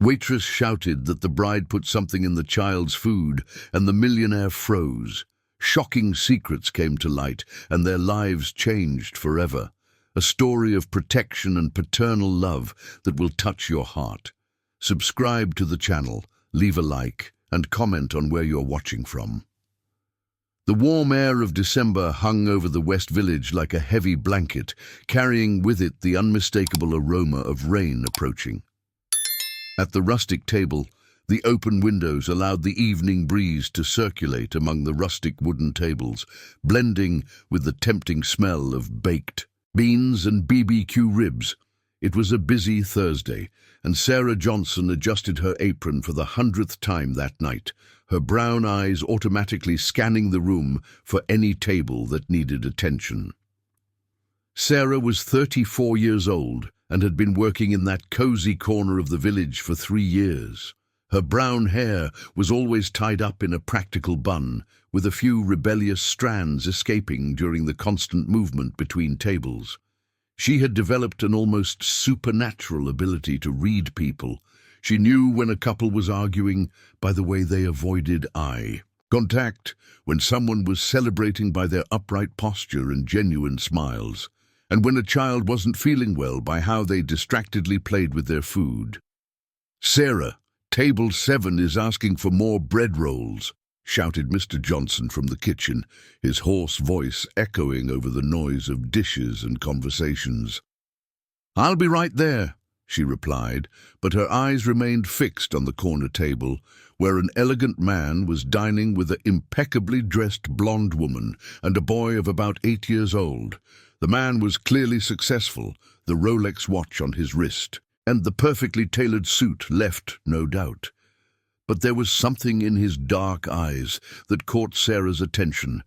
Waitress shouted that the bride put something in the child's food, and the millionaire froze. Shocking secrets came to light, and their lives changed forever. A story of protection and paternal love that will touch your heart. Subscribe to the channel, leave a like, and comment on where you're watching from. The warm air of December hung over the West Village like a heavy blanket, carrying with it the unmistakable aroma of rain approaching. At the rustic table, the open windows allowed the evening breeze to circulate among the rustic wooden tables, blending with the tempting smell of baked beans and BBQ ribs. It was a busy Thursday, and Sarah Johnson adjusted her apron for the 100th time that night, her brown eyes automatically scanning the room for any table that needed attention. Sarah was 34 years old and had been working in that cozy corner of the village for 3 years. Her brown hair was always tied up in a practical bun, with a few rebellious strands escaping during the constant movement between tables. She had developed an almost supernatural ability to read people. She knew when a couple was arguing by the way they avoided eye contact, when someone was celebrating by their upright posture and genuine smiles, and when a child wasn't feeling well by how they distractedly played with their food. "Sarah, table 7 is asking for more bread rolls," shouted Mr. Johnson from the kitchen, his hoarse voice echoing over the noise of dishes and conversations. "I'll be right there," she replied, but her eyes remained fixed on the corner table, where an elegant man was dining with an impeccably dressed blonde woman and a boy of about 8 years old. The man was clearly successful, the Rolex watch on his wrist, and the perfectly tailored suit left no doubt. But there was something in his dark eyes that caught Sarah's attention,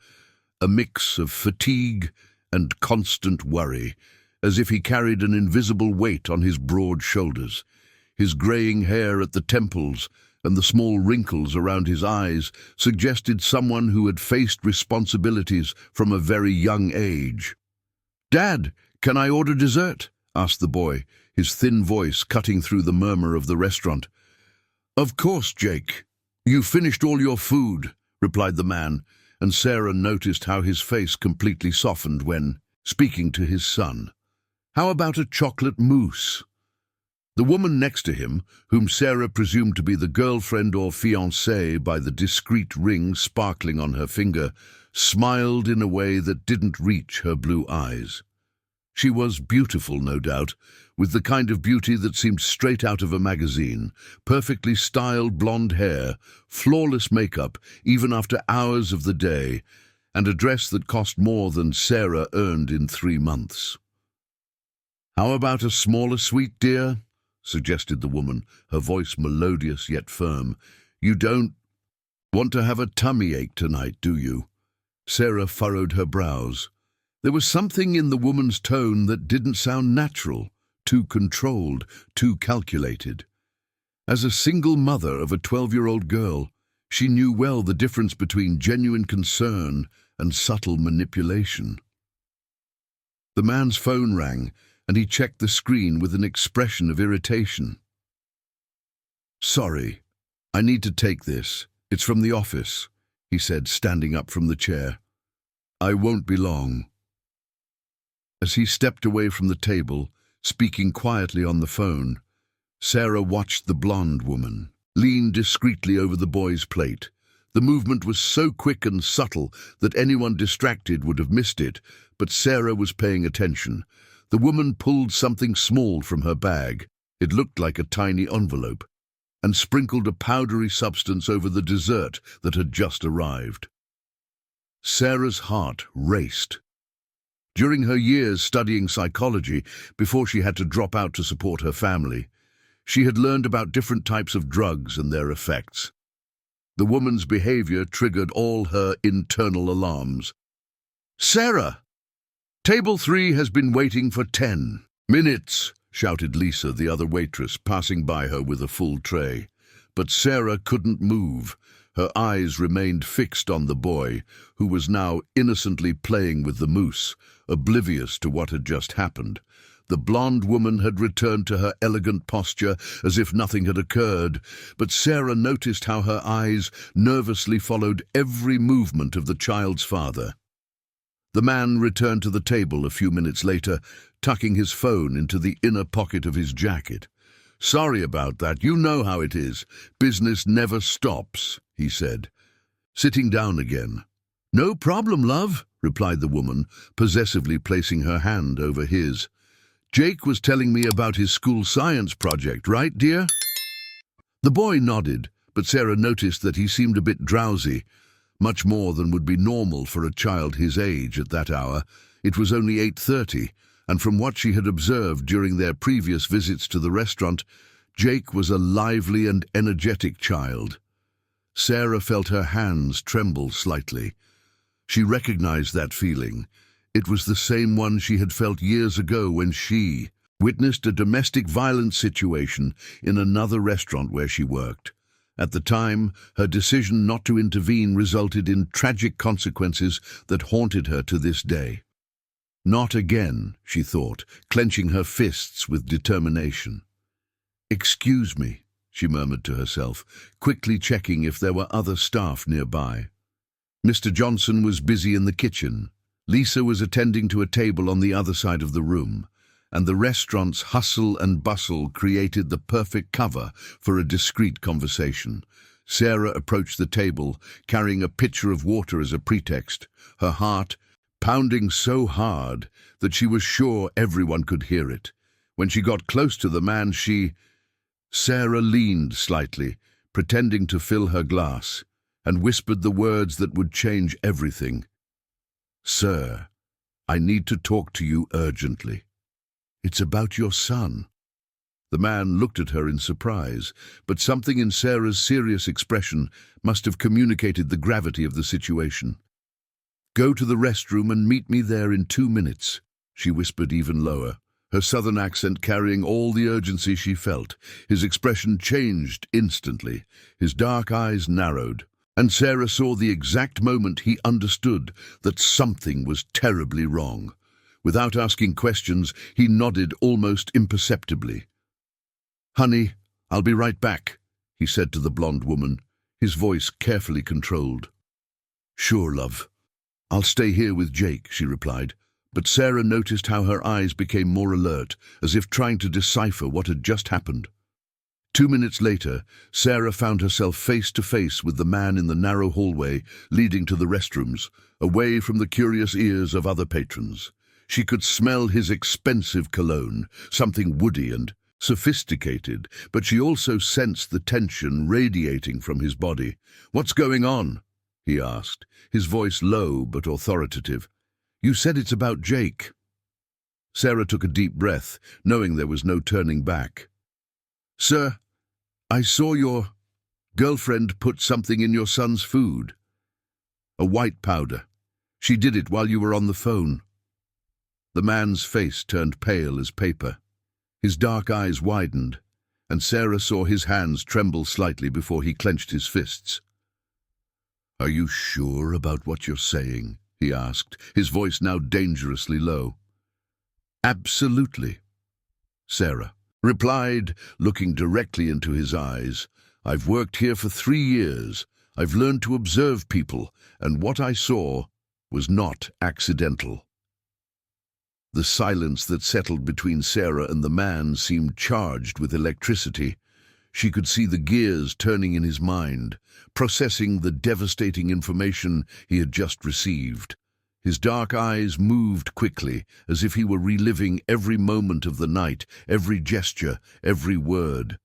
a mix of fatigue and constant worry, as if he carried an invisible weight on his broad shoulders. His graying hair at the temples and the small wrinkles around his eyes suggested someone who had faced responsibilities from a very young age. "Dad, can I order dessert?" asked the boy, his thin voice cutting through the murmur of the restaurant. "Of course, Jake. You finished all your food," replied the man, and Sarah noticed how his face completely softened when speaking to his son. "How about a chocolate mousse?" The woman next to him, whom Sarah presumed to be the girlfriend or fiancée by the discreet ring sparkling on her finger, smiled in a way that didn't reach her blue eyes. She was beautiful, no doubt, with the kind of beauty that seemed straight out of a magazine, perfectly styled blonde hair, flawless makeup even after hours of the day, and a dress that cost more than Sarah earned in 3 months. "How about a smaller sweet, dear?" suggested the woman, her voice melodious yet firm. "You don't want to have a tummy ache tonight, do you?" Sarah furrowed her brows. There was something in the woman's tone that didn't sound natural, too controlled, too calculated. As a single mother of a 12-year-old girl, she knew well the difference between genuine concern and subtle manipulation. The man's phone rang, and he checked the screen with an expression of irritation. "Sorry, I need to take this. It's from the office," he said, standing up from the chair. "I won't be long." As he stepped away from the table, speaking quietly on the phone, Sarah watched the blonde woman lean discreetly over the boy's plate. The movement was so quick and subtle that anyone distracted would have missed it, but Sarah was paying attention. The woman pulled something small from her bag. It looked like a tiny envelope, and sprinkled a powdery substance over the dessert that had just arrived. Sarah's heart raced. During her years studying psychology, before she had to drop out to support her family, she had learned about different types of drugs and their effects. The woman's behavior triggered all her internal alarms. "Sarah! Table 3 has been waiting for 10 minutes, shouted Lisa, the other waitress, passing by her with a full tray. But Sarah couldn't move. Her eyes remained fixed on the boy, who was now innocently playing with the mousse, oblivious to what had just happened. The blonde woman had returned to her elegant posture as if nothing had occurred, but Sarah noticed how her eyes nervously followed every movement of the child's father. The man returned to the table a few minutes later, tucking his phone into the inner pocket of his jacket. "Sorry about that. You know how it is. Business never stops," he said, sitting down again. "No problem, love," replied the woman, possessively placing her hand over his. "Jake was telling me about his school science project, right, dear?" The boy nodded, but Sarah noticed that he seemed a bit drowsy, much more than would be normal for a child his age at that hour. It was only 8:30, and from what she had observed during their previous visits to the restaurant, Jake was a lively and energetic child. Sarah felt her hands tremble slightly. She recognized that feeling. It was the same one she had felt years ago when she witnessed a domestic violence situation in another restaurant where she worked. At the time, her decision not to intervene resulted in tragic consequences that haunted her to this day. "Not again," she thought, clenching her fists with determination. "Excuse me," she murmured to herself, quickly checking if there were other staff nearby. Mr. Johnson was busy in the kitchen. Lisa was attending to a table on the other side of the room, and the restaurant's hustle and bustle created the perfect cover for a discreet conversation. Sarah approached the table, carrying a pitcher of water as a pretext, her heart pounding so hard that she was sure everyone could hear it. When she got close to the man, Sarah leaned slightly, pretending to fill her glass, and whispered the words that would change everything. "Sir, I need to talk to you urgently. It's about your son." The man looked at her in surprise, but something in Sarah's serious expression must have communicated the gravity of the situation. "Go to the restroom and meet me there in 2 minutes," she whispered even lower, her southern accent carrying all the urgency she felt. His expression changed instantly. His dark eyes narrowed, and Sarah saw the exact moment he understood that something was terribly wrong. Without asking questions, he nodded almost imperceptibly. "Honey, I'll be right back," he said to the blonde woman, his voice carefully controlled. "Sure, love. I'll stay here with Jake," she replied, but Sarah noticed how her eyes became more alert, as if trying to decipher what had just happened. 2 minutes later, Sarah found herself face to face with the man in the narrow hallway leading to the restrooms, away from the curious ears of other patrons. She could smell his expensive cologne, something woody and sophisticated, but she also sensed the tension radiating from his body. "What's going on?" he asked, his voice low but authoritative. "You said it's about Jake." Sarah took a deep breath, knowing there was no turning back. "Sir, I saw your girlfriend put something in your son's food. A white powder. She did it while you were on the phone." The man's face turned pale as paper. His dark eyes widened, and Sarah saw his hands tremble slightly before he clenched his fists. "Are you sure about what you're saying?" he asked, his voice now dangerously low. "Absolutely," Sarah replied, looking directly into his eyes. "I've worked here for 3 years. I've learned to observe people, and what I saw was not accidental." The silence that settled between Sarah and the man seemed charged with electricity. She could see the gears turning in his mind, processing the devastating information he had just received. His dark eyes moved quickly, as if he were reliving every moment of the night, every gesture, every word.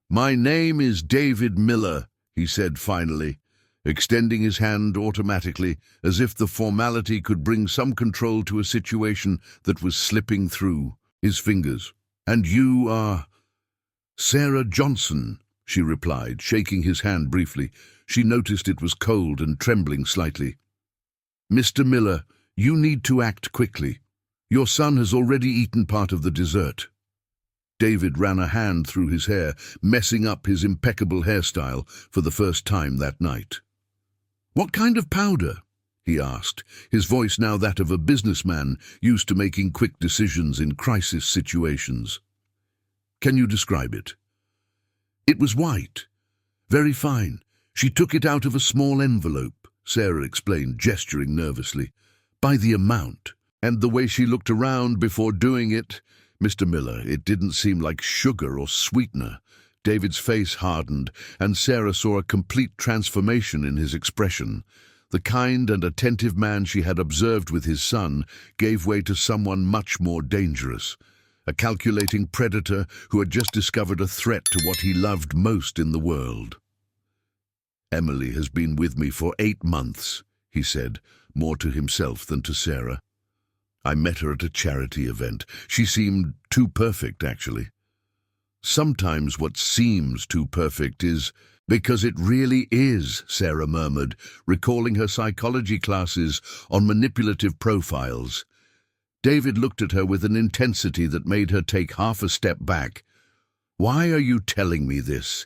"My name is David Miller," he said finally, extending his hand automatically, as if the formality could bring some control to a situation that was slipping through his fingers. "And you are—" "Sarah Johnson," she replied, shaking his hand briefly. She noticed it was cold and trembling slightly. "Mr. Miller, you need to act quickly. Your son has already eaten part of the dessert." David ran a hand through his hair, messing up his impeccable hairstyle for the first time that night. "What kind of powder?" he asked, his voice now that of a businessman used to making quick decisions in crisis situations. Can you describe it? It was white. Very fine. She took it out of a small envelope, Sarah explained, gesturing nervously. By the amount. And the way she looked around before doing it, Mr. Miller, it didn't seem like sugar or sweetener. David's face hardened, and Sarah saw a complete transformation in his expression. The kind and attentive man she had observed with his son gave way to someone much more dangerous, a calculating predator who had just discovered a threat to what he loved most in the world. Emily has been with me for 8 months, he said, more to himself than to Sarah. I met her at a charity event. She seemed too perfect, actually. Sometimes what seems too perfect is because it really is, Sarah murmured, recalling her psychology classes on manipulative profiles. David looked at her with an intensity that made her take half a step back. Why are you telling me this?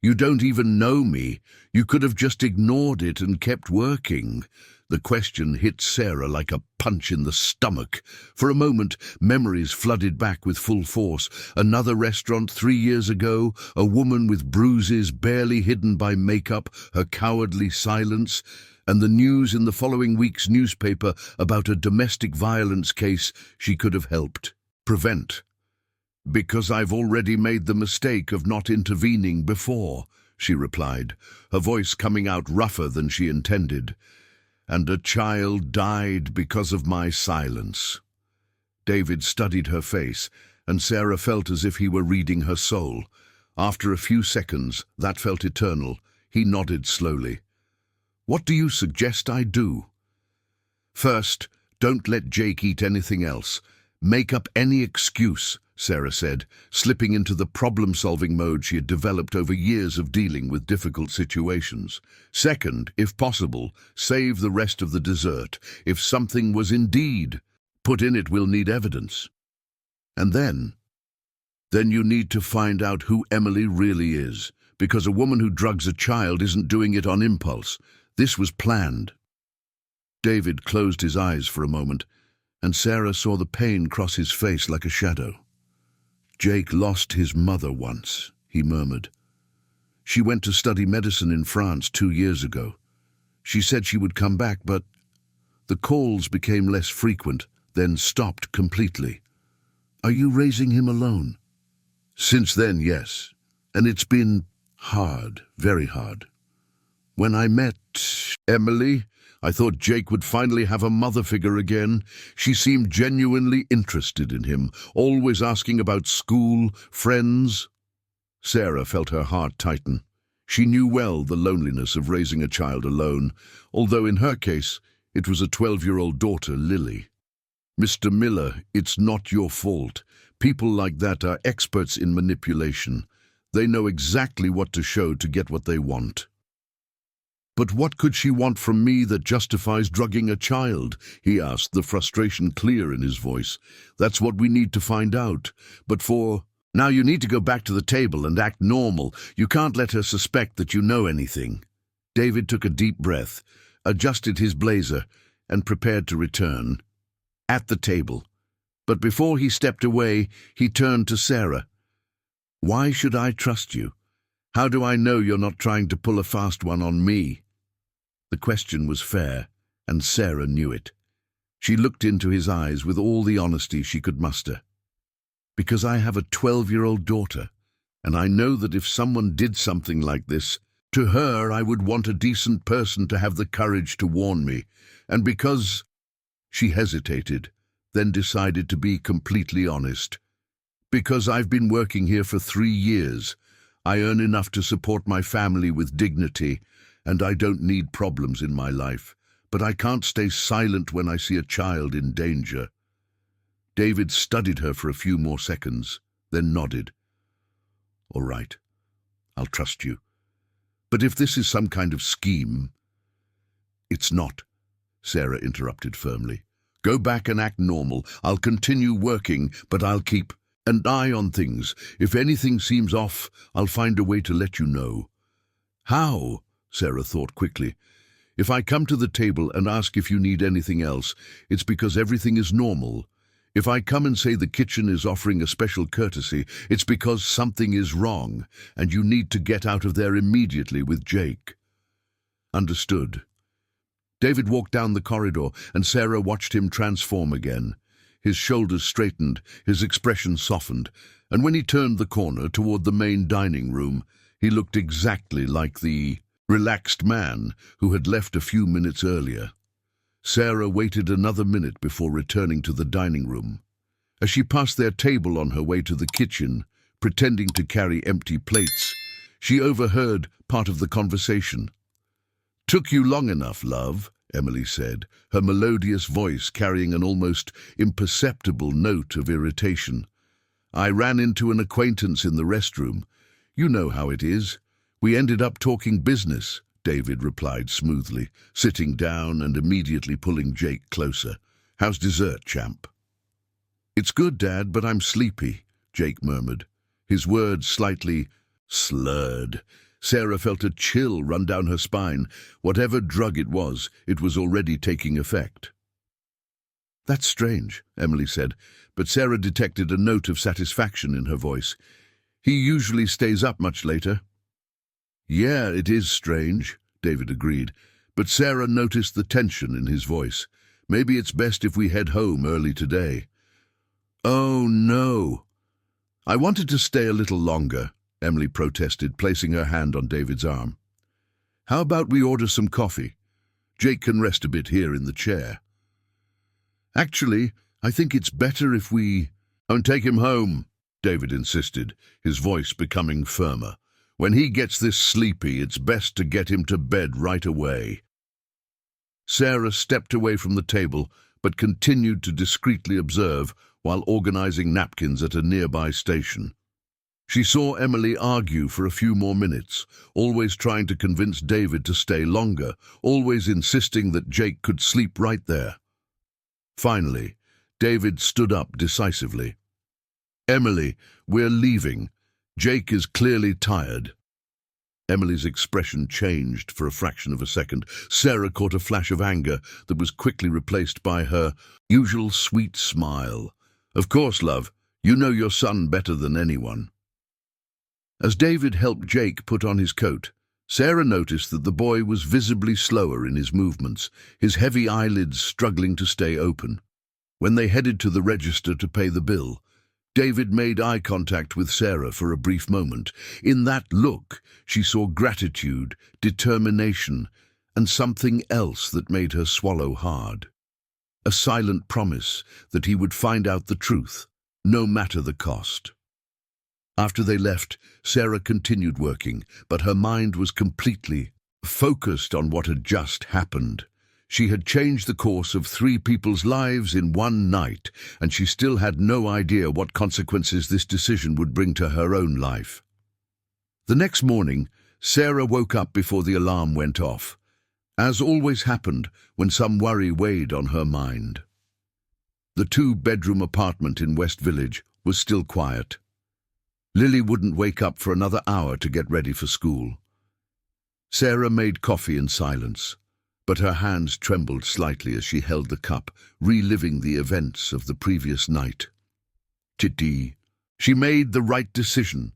You don't even know me. You could have just ignored it and kept working. The question hit Sarah like a punch in the stomach. For a moment, memories flooded back with full force. Another restaurant 3 years ago, a woman with bruises barely hidden by makeup, her cowardly silence, and the news in the following week's newspaper about a domestic violence case she could have helped prevent. Because I've already made the mistake of not intervening before, she replied, her voice coming out rougher than she intended. And a child died because of my silence. David studied her face, and Sarah felt as if he were reading her soul. After a few seconds, that felt eternal, he nodded slowly. What do you suggest I do? First, don't let Jake eat anything else. Make up any excuse, Sarah said, slipping into the problem-solving mode she had developed over years of dealing with difficult situations. Second, if possible, save the rest of the dessert. If something was indeed put in it, we'll need evidence. And then you need to find out who Emily really is, because a woman who drugs a child isn't doing it on impulse. This was planned. David closed his eyes for a moment, and Sarah saw the pain cross his face like a shadow. Jake lost his mother once, he murmured. She went to study medicine in France 2 years ago. She said she would come back, but the calls became less frequent, then stopped completely. Are you raising him alone? Since then, yes. And it's been hard, very hard. When I met Emily, I thought Jake would finally have a mother figure again. She seemed genuinely interested in him, always asking about school, friends. Sarah felt her heart tighten. She knew well the loneliness of raising a child alone, although in her case it was a 12-year-old daughter, Lily. Mr. Miller, it's not your fault. People like that are experts in manipulation. They know exactly what to show to get what they want. But what could she want from me that justifies drugging a child? He asked, the frustration clear in his voice. That's what we need to find out. But now you need to go back to the table and act normal. You can't let her suspect that you know anything. David took a deep breath, adjusted his blazer, and prepared to return. At the table. But before he stepped away, he turned to Sarah. Why should I trust you? How do I know you're not trying to pull a fast one on me? The question was fair, and Sarah knew it. She looked into his eyes with all the honesty she could muster. Because I have a 12-year-old daughter, and I know that if someone did something like this, to her I would want a decent person to have the courage to warn me, and because... She hesitated, then decided to be completely honest. Because I've been working here for 3 years, I earn enough to support my family with dignity, and I don't need problems in my life, but I can't stay silent when I see a child in danger. David studied her for a few more seconds, then nodded. All right, I'll trust you. But if this is some kind of scheme... It's not, Sarah interrupted firmly. Go back and act normal. I'll continue working, but I'll keep an eye on things. If anything seems off, I'll find a way to let you know. How? Sarah thought quickly. If I come to the table and ask if you need anything else, it's because everything is normal. If I come and say the kitchen is offering a special courtesy, it's because something is wrong, and you need to get out of there immediately with Jake." "Understood." David walked down the corridor, and Sarah watched him transform again. His shoulders straightened, his expression softened, and when he turned the corner toward the main dining room, he looked exactly like the relaxed man who had left a few minutes earlier. Sarah waited another minute before returning to the dining room. As she passed their table on her way to the kitchen, pretending to carry empty plates, she overheard part of the conversation. "Took you long enough, love," Emily said, her melodious voice carrying an almost imperceptible note of irritation. "I ran into an acquaintance in the restroom. You know how it is. We ended up talking business," David replied smoothly, sitting down and immediately pulling Jake closer. "How's dessert, champ?" "It's good, Dad, but I'm sleepy," Jake murmured, his words slightly slurred. Sarah felt a chill run down her spine. Whatever drug it was already taking effect. "That's strange," Emily said, but Sarah detected a note of satisfaction in her voice. "He usually stays up much later." "Yeah, it is strange," David agreed, but Sarah noticed the tension in his voice. "Maybe it's best if we head home early today." "Oh, no." "I wanted to stay a little longer," Emily protested, placing her hand on David's arm. "How about we order some coffee? Jake can rest a bit here in the chair." "Actually, I think it's better if we—" "Don't take him home," David insisted, his voice becoming firmer. "When he gets this sleepy, it's best to get him to bed right away." Sarah stepped away from the table, but continued to discreetly observe while organizing napkins at a nearby station. She saw Emily argue for a few more minutes, always trying to convince David to stay longer, always insisting that Jake could sleep right there. Finally, David stood up decisively. "Emily, we're leaving. Jake is clearly tired." Emily's expression changed for a fraction of a second. Sarah caught a flash of anger that was quickly replaced by her usual sweet smile. "Of course, love. You know your son better than anyone." As David helped Jake put on his coat, Sarah noticed that the boy was visibly slower in his movements, his heavy eyelids struggling to stay open. When they headed to the register to pay the bill, David made eye contact with Sarah for a brief moment. In that look, she saw gratitude, determination, and something else that made her swallow hard. A silent promise that he would find out the truth, no matter the cost. After they left, Sarah continued working, but her mind was completely focused on what had just happened. She had changed the course of 3 people's lives in one night, and she still had no idea what consequences this decision would bring to her own life. The next morning, Sarah woke up before the alarm went off, as always happened when some worry weighed on her mind. The 2-bedroom apartment in West Village was still quiet. Lily wouldn't wake up for another hour to get ready for school. Sarah made coffee in silence, but her hands trembled slightly as she held the cup, reliving the events of the previous night. Chitty. She made the right decision.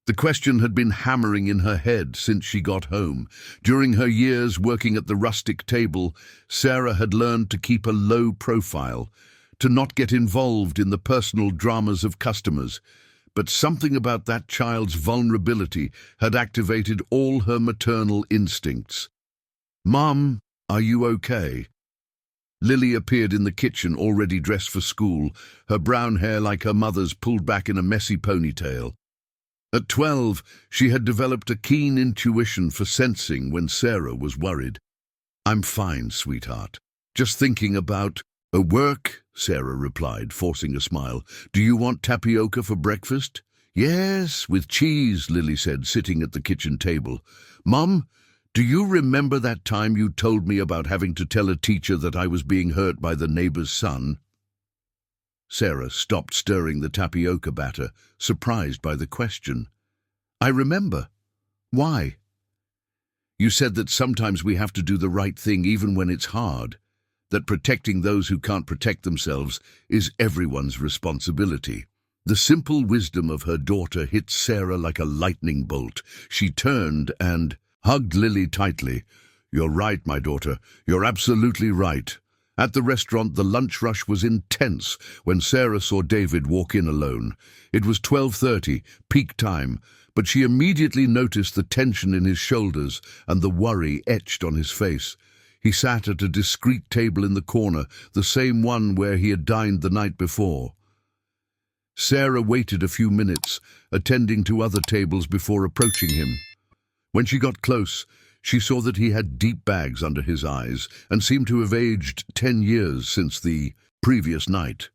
The question had been hammering in her head since she got home. During her years working at the rustic table, Sarah had learned to keep a low profile, to not get involved in the personal dramas of customers. But something about that child's vulnerability had activated all her maternal instincts. "Mom, are you okay?" Lily appeared in the kitchen, already dressed for school, her brown hair like her mother's pulled back in a messy ponytail. At 12, she had developed a keen intuition for sensing when Sarah was worried. "I'm fine, sweetheart. Just thinking about work," Sarah replied, forcing a smile. "Do you want tapioca for breakfast?" "Yes, with cheese," Lily said, sitting at the kitchen table. "Mom, do you remember that time you told me about having to tell a teacher that I was being hurt by the neighbor's son?" Sarah stopped stirring the tapioca batter, surprised by the question. "I remember. Why?" You said that sometimes we have to do the right thing even when it's hard, that protecting those who can't protect themselves is everyone's responsibility. The simple wisdom of her daughter hit Sarah like a lightning bolt. She turned and hugged Lily tightly. "You're right, my daughter. You're absolutely right." At the restaurant, the lunch rush was intense when Sarah saw David walk in alone. It was 12:30, peak time, but she immediately noticed the tension in his shoulders and the worry etched on his face. He sat at a discreet table in the corner, the same one where he had dined the night before. Sarah waited a few minutes, attending to other tables before approaching him. When she got close, she saw that he had deep bags under his eyes and seemed to have aged 10 years since the previous night.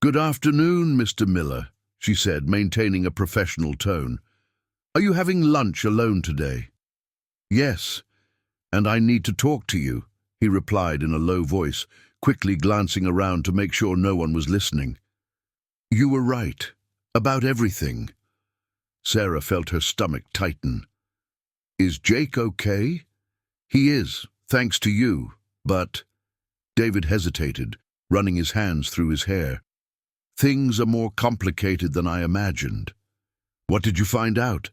"Good afternoon, Mr. Miller," she said, maintaining a professional tone. "Are you having lunch alone today?" "Yes, and I need to talk to you," he replied in a low voice, quickly glancing around to make sure no one was listening. "You were right, about everything." Sarah felt her stomach tighten. "Is Jake okay?" "He is, thanks to you, but—" David hesitated, running his hands through his hair. "Things are more complicated than I imagined." "What did you find out?"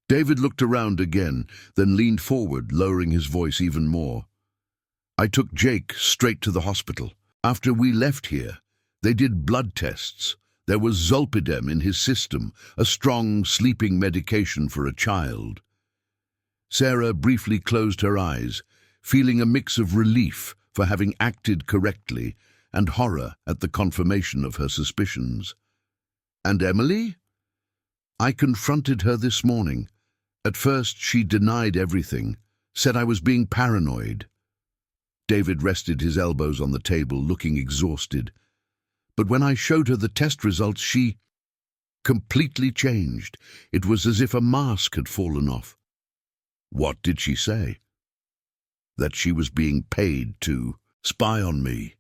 David looked around again, then leaned forward, lowering his voice even more. "I took Jake straight to the hospital. After we left here, they did blood tests. There was zolpidem in his system, a strong sleeping medication for a child." Sarah briefly closed her eyes, feeling a mix of relief for having acted correctly and horror at the confirmation of her suspicions. "And Emily?" "I confronted her this morning. At first she denied everything, said I was being paranoid." David rested his elbows on the table, looking exhausted. "But when I showed her the test results, she completely changed. It was as if a mask had fallen off." "What did she say?" "That she was being paid to spy on me.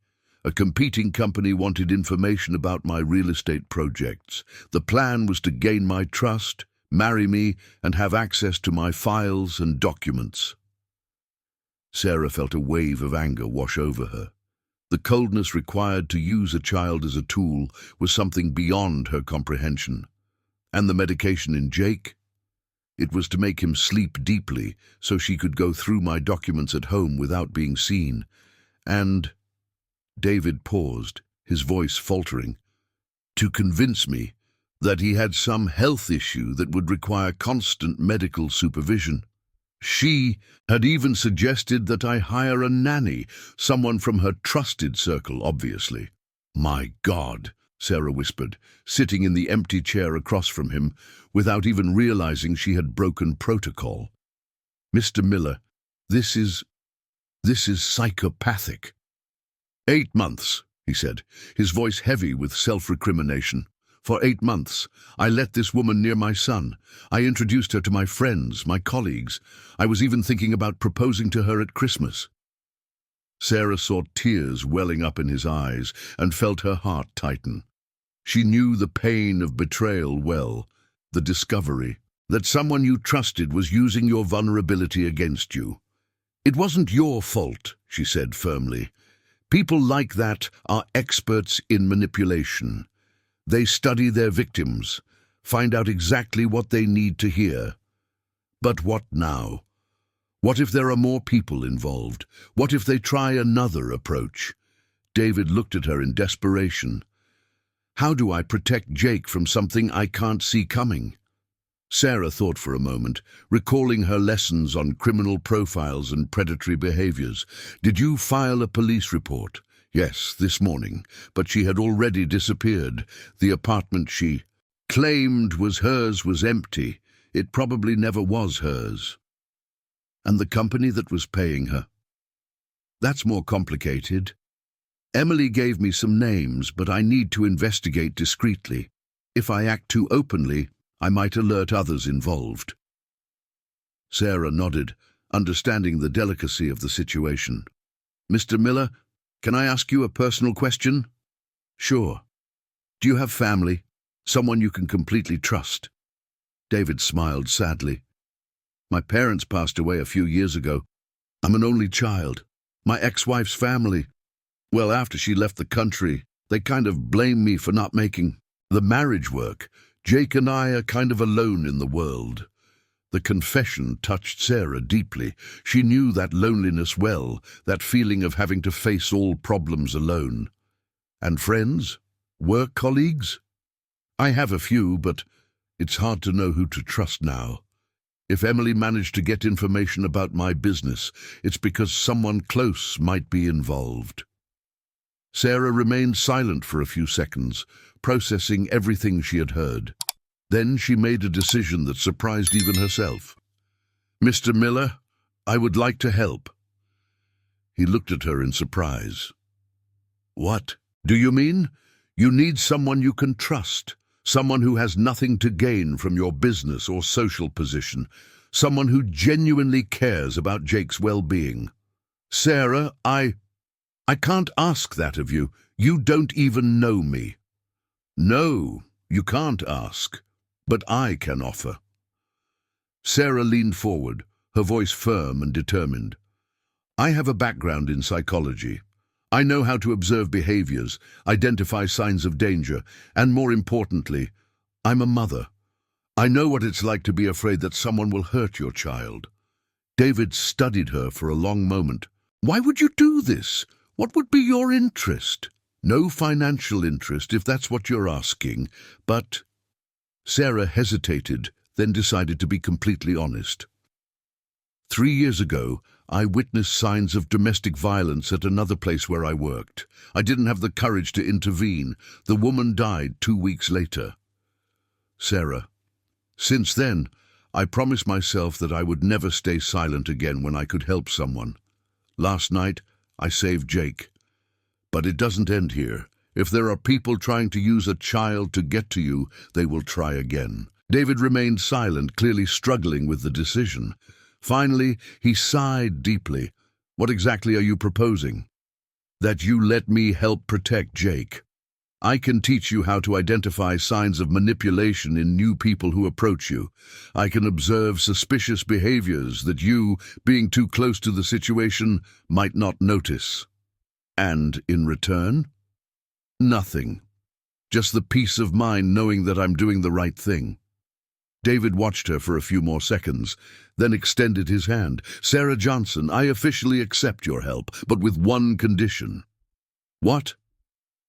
A competing company wanted information about my real estate projects. The plan was to gain my trust, marry me, and have access to my files and documents." Sarah felt a wave of anger wash over her. The coldness required to use a child as a tool was something beyond her comprehension. And the medication in Jake? It was to make him sleep deeply so she could go through my documents at home without being seen. And David paused, his voice faltering. "To convince me that he had some health issue that would require constant medical supervision. She had even suggested that I hire a nanny, someone from her trusted circle, obviously." "My God," Sarah whispered, sitting in the empty chair across from him, without even realizing she had broken protocol. "Mr. Miller, this is psychopathic." 8 months, he said, his voice heavy with self-recrimination. "For 8 months, I let this woman near my son. I introduced her to my friends, my colleagues. I was even thinking about proposing to her at Christmas." Sarah saw tears welling up in his eyes and felt her heart tighten. She knew the pain of betrayal well, the discovery that someone you trusted was using your vulnerability against you. "It wasn't your fault," she said firmly. "People like that are experts in manipulation. They study their victims, find out exactly what they need to hear. But what now? What if there are more people involved? What if they try another approach?" David looked at her in desperation. "How do I protect Jake from something I can't see coming?" Sarah thought for a moment, recalling her lessons on criminal profiles and predatory behaviors. "Did you file a police report?" "Yes, this morning, but she had already disappeared. The apartment she claimed was hers was empty. It probably never was hers." "And the company that was paying her?" "That's more complicated. Emily gave me some names, but I need to investigate discreetly. If I act too openly, I might alert others involved." Sarah nodded, understanding the delicacy of the situation. "Mr. Miller, can I ask you a personal question?" "Sure. Do you have family? Someone you can completely trust?" David smiled sadly. My parents passed away a few years ago. I'm an only child. My ex-wife's family, well, after she left the country, they kind of blame me for not making the marriage work. Jake and I are kind of alone in the world. The confession touched Sarah deeply. She knew that loneliness well, that feeling of having to face all problems alone. And friends? Work colleagues? I have a few, but it's hard to know who to trust now. If Emily managed to get information about my business, it's because someone close might be involved. Sarah remained silent for a few seconds, processing everything she had heard. Then she made a decision that surprised even herself. "Mr. Miller, I would like to help." He looked at her in surprise. "What do you mean? You need someone you can trust, someone who has nothing to gain from your business or social position, someone who genuinely cares about Jake's well-being." "Sarah, I can't ask that of you. You don't even know me." "No, you can't ask, but I can offer." Sarah leaned forward, her voice firm and determined. "I have a background in psychology. I know how to observe behaviors, identify signs of danger, and more importantly, I'm a mother. I know what it's like to be afraid that someone will hurt your child." David studied her for a long moment. "Why would you do this? What would be your interest?" "No financial interest, if that's what you're asking, but—" Sarah hesitated, then decided to be completely honest. 3 years ago, I witnessed signs of domestic violence at another place where I worked. I didn't have the courage to intervene. The woman died 2 weeks later. Sarah: "Since then, I promised myself that I would never stay silent again when I could help someone. Last night, I saved Jake. But it doesn't end here. If there are people trying to use a child to get to you, they will try again." David remained silent, clearly struggling with the decision. Finally, he sighed deeply. "What exactly are you proposing?" "That you let me help protect Jake. I can teach you how to identify signs of manipulation in new people who approach you. I can observe suspicious behaviors that you, being too close to the situation, might not notice. And in return, nothing. Just the peace of mind knowing that I'm doing the right thing." David watched her for a few more seconds, then extended his hand. "Sarah Johnson, I officially accept your help, but with one condition." "What?"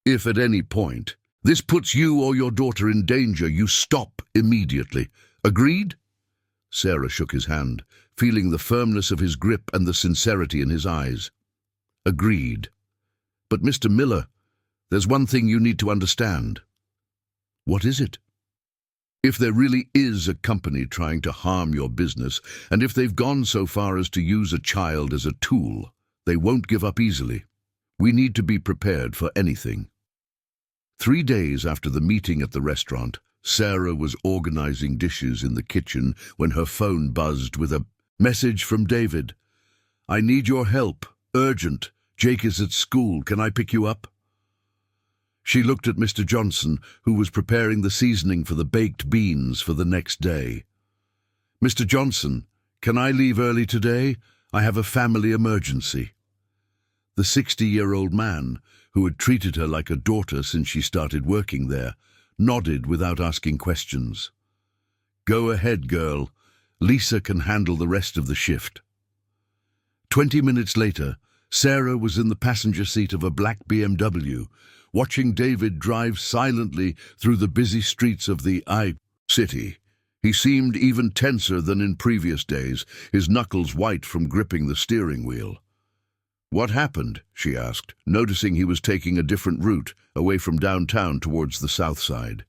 "If at any point this puts you or your daughter in danger, you stop immediately. Agreed?" Sarah shook his hand, feeling the firmness of his grip and the sincerity in his eyes. "Agreed. But Mr. Miller, there's one thing you need to understand." "What is it?" "If there really is a company trying to harm your business, and if they've gone so far as to use a child as a tool, they won't give up easily. We need to be prepared for anything." 3 days after the meeting at the restaurant, Sarah was organizing dishes in the kitchen when her phone buzzed with a message from David. "I need your help. Urgent. Jake is at school. Can I pick you up?" She looked at Mr. Johnson, who was preparing the seasoning for the baked beans for the next day. "Mr. Johnson, can I leave early today? I have a family emergency." The 60-year-old man, who had treated her like a daughter since she started working there, nodded without asking questions. "Go ahead, girl. Lisa can handle the rest of the shift." 20 minutes later, Sarah was in the passenger seat of a black BMW, watching David drive silently through the busy streets of the city. He seemed even tenser than in previous days, his knuckles white from gripping the steering wheel. "What happened?" she asked, noticing he was taking a different route, away from downtown towards the south side.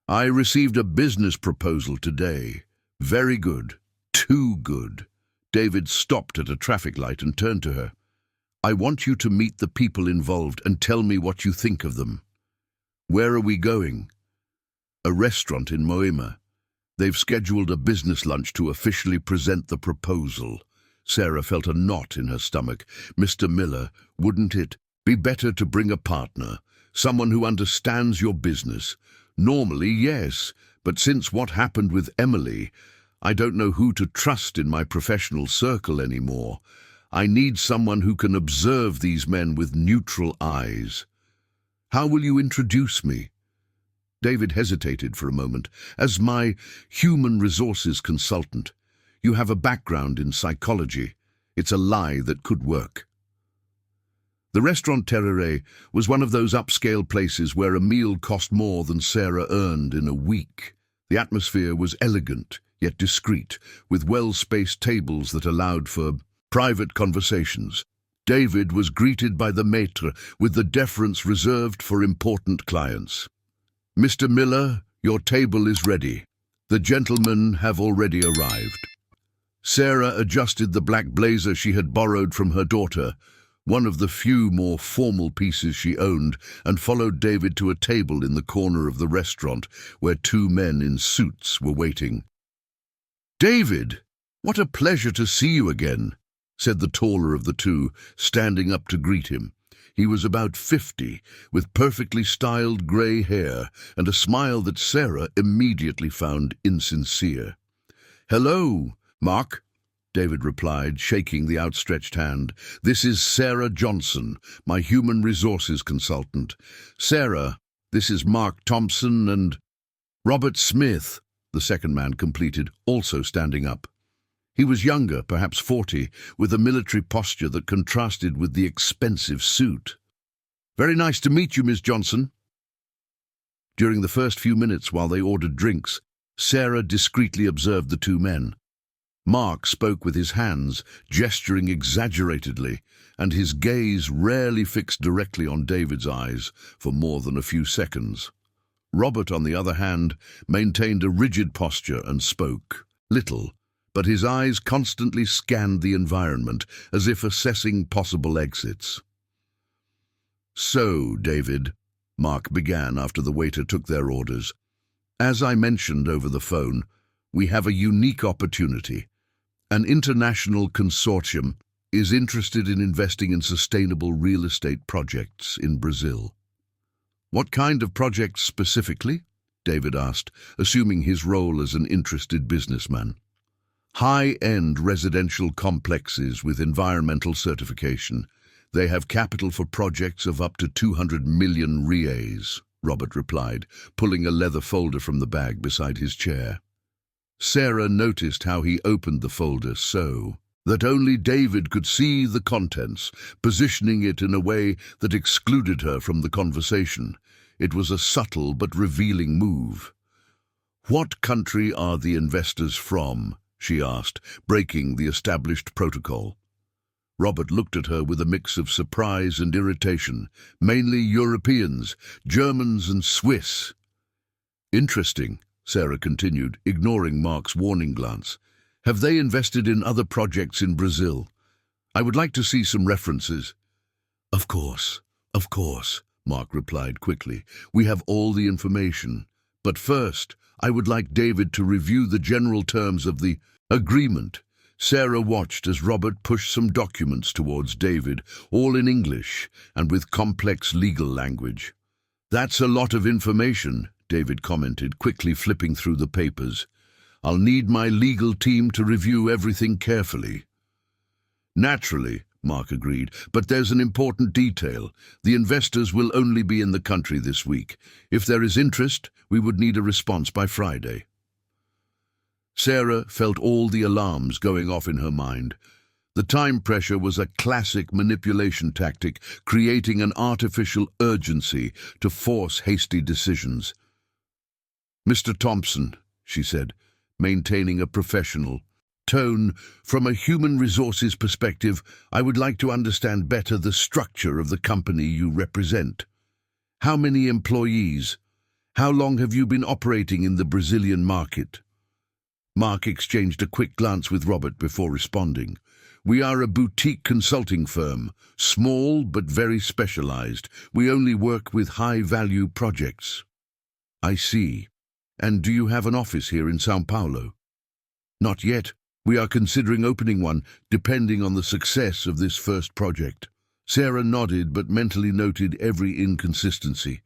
"I received a business proposal today. Very good. Too good." David stopped at a traffic light and turned to her. "I want you to meet the people involved and tell me what you think of them." "Where are we going?" "A restaurant in Moima. They've scheduled a business lunch to officially present the proposal." Sarah felt a knot in her stomach. "Mr. Miller, wouldn't it be better to bring a partner, someone who understands your business?" "Normally, yes, but since what happened with Emily, I don't know who to trust in my professional circle anymore. I need someone who can observe these men with neutral eyes. How will you introduce me? David hesitated for a moment. As my human resources consultant, you have a background in psychology. It's a lie that could work. The restaurant Terrere was one of those upscale places where a meal cost more than Sarah earned in a week. The atmosphere was elegant, yet discreet, with well-spaced tables that allowed for private conversations. David was greeted by the maître with the deference reserved for important clients. "Mr. Miller, your table is ready. The gentlemen have already arrived." Sarah adjusted the black blazer she had borrowed from her daughter, one of the few more formal pieces she owned, and followed David to a table in the corner of the restaurant where two men in suits were waiting. "David, what a pleasure to see you again," said the taller of the two, standing up to greet him. He was about 50, with perfectly styled grey hair and a smile that Sarah immediately found insincere. "Hello, Mark," David replied, shaking the outstretched hand. "This is Sarah Johnson, my human resources consultant. Sarah, this is Mark Thompson and Robert Smith," the second man completed, also standing up. He was younger, perhaps 40, with a military posture that contrasted with the expensive suit. "Very nice to meet you, Miss Johnson." During the first few minutes while they ordered drinks, Sarah discreetly observed the two men. Mark spoke with his hands, gesturing exaggeratedly, and his gaze rarely fixed directly on David's eyes for more than a few seconds. Robert, on the other hand, maintained a rigid posture and spoke little, but his eyes constantly scanned the environment as if assessing possible exits. "So, David," Mark began after the waiter took their orders, "as I mentioned over the phone, we have a unique opportunity. An international consortium is interested in investing in sustainable real estate projects in Brazil." "What kind of projects specifically?" David asked, assuming his role as an interested businessman. "High-end residential complexes with environmental certification. They have capital for projects of up to 200 million reais," Robert replied, pulling a leather folder from the bag beside his chair. Sarah noticed how he opened the folder so that only David could see the contents, positioning it in a way that excluded her from the conversation. It was a subtle but revealing move. "What country are the investors from?" she asked, breaking the established protocol. Robert looked at her with a mix of surprise and irritation. "Mainly Europeans, Germans and Swiss." "Interesting," Sarah continued, ignoring Mark's warning glance. "Have they invested in other projects in Brazil? I would like to see some references." Of course," Mark replied quickly. "We have all the information. But first, I would like David to review the general terms of the agreement." Sarah watched as Robert pushed some documents towards David, all in English and with complex legal language. "That's a lot of information," David commented, quickly flipping through the papers. "I'll need my legal team to review everything carefully." "Naturally," Mark agreed, "but there's an important detail. The investors will only be in the country this week. If there is interest, we would need a response by Friday." Sarah felt all the alarms going off in her mind. The time pressure was a classic manipulation tactic, creating an artificial urgency to force hasty decisions. "Mr. Thompson," she said, maintaining a professional tone, "from a human resources perspective, I would like to understand better the structure of the company you represent. How many employees? How long have you been operating in the Brazilian market?" Mark exchanged a quick glance with Robert before responding. "We are a boutique consulting firm, small but very specialized. We only work with high-value projects." "I see. And do you have an office here in São Paulo?" "Not yet. We are considering opening one, depending on the success of this first project." Sarah nodded but mentally noted every inconsistency.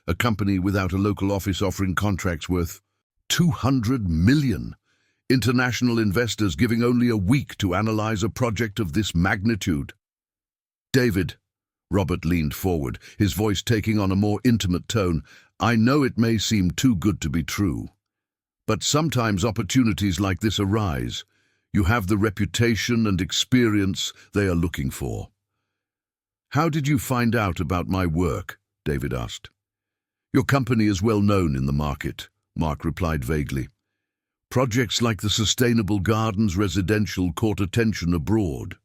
A company without a local office offering contracts worth 200 million. International investors giving only a week to analyze a project of this magnitude. David, Robert leaned forward, his voice taking on a more intimate tone, I know it may seem too good to be true, but sometimes opportunities like this arise. You have the reputation and experience they are looking for. How did you find out about my work? David asked. Your company is well known in the market, Mark replied vaguely. Projects like the Sustainable Gardens Residential caught attention abroad.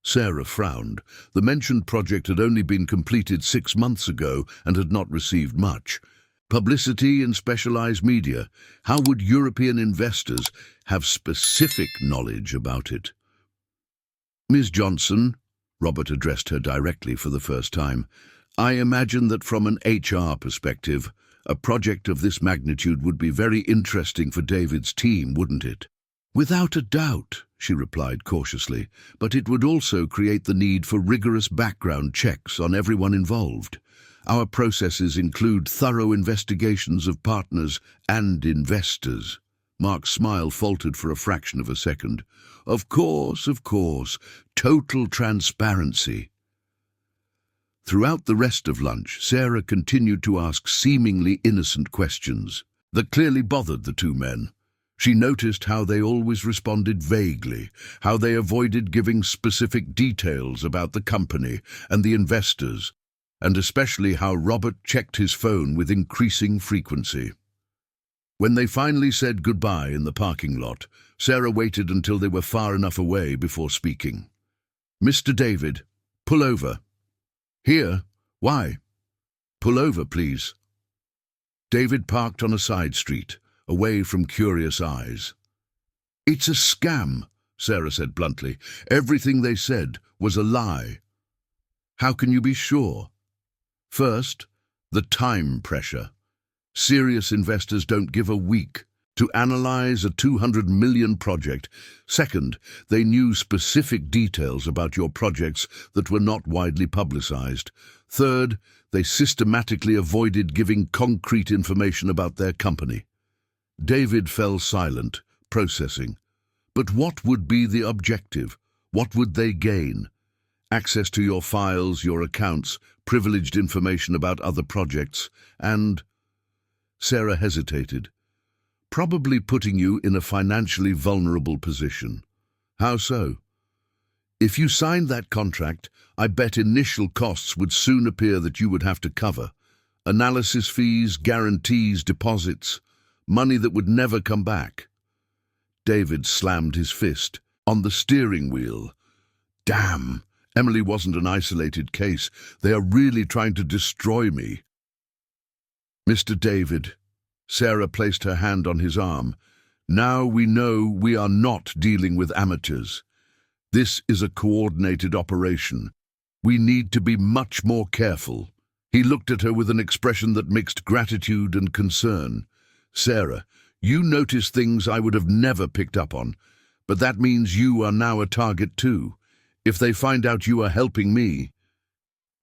Sarah frowned. The mentioned project had only been completed 6 months ago and had not received much publicity in specialized media. How would European investors have specific knowledge about it? Ms. Johnson, Robert addressed her directly for the first time, I imagine that from an HR perspective, a project of this magnitude would be very interesting for David's team, wouldn't it? Without a doubt, she replied cautiously, but it would also create the need for rigorous background checks on everyone involved. Our processes include thorough investigations of partners and investors. Mark's smile faltered for a fraction of a second. Of course, total transparency. Throughout the rest of lunch, Sarah continued to ask seemingly innocent questions that clearly bothered the two men. She noticed how they always responded vaguely, how they avoided giving specific details about the company and the investors, and especially how Robert checked his phone with increasing frequency. When they finally said goodbye in the parking lot, Sarah waited until they were far enough away before speaking. Mr. David, pull over. Here? Why? Pull over, please. David parked on a side street, away from curious eyes. It's a scam, Sarah said bluntly. Everything they said was a lie. How can you be sure? First, the time pressure. Serious investors don't give a week to analyze a 200 million project. Second, they knew specific details about your projects that were not widely publicized. Third, they systematically avoided giving concrete information about their company. David fell silent, processing. But what would be the objective? What would they gain? Access to your files, your accounts, privileged information about other projects, and... Sarah hesitated. Probably putting you in a financially vulnerable position. How so? If you signed that contract, I bet initial costs would soon appear that you would have to cover. Analysis fees, guarantees, deposits, money that would never come back. David slammed his fist on the steering wheel. Damn! Emily wasn't an isolated case. They are really trying to destroy me. Mr. David, Sarah placed her hand on his arm. Now we know we are not dealing with amateurs. This is a coordinated operation. We need to be much more careful. He looked at her with an expression that mixed gratitude and concern. Sarah, you notice things I would have never picked up on, but that means you are now a target too. If they find out you are helping me...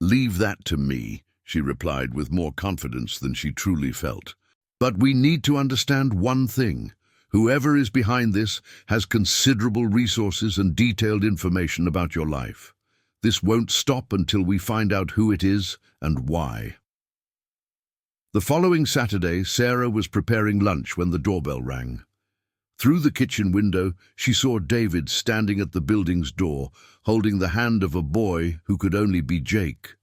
Leave that to me, she replied with more confidence than she truly felt. But we need to understand one thing. Whoever is behind this has considerable resources and detailed information about your life. This won't stop until we find out who it is and why. The following Saturday, Sarah was preparing lunch when the doorbell rang. Through the kitchen window, she saw David standing at the building's door, holding the hand of a boy who could only be Jake.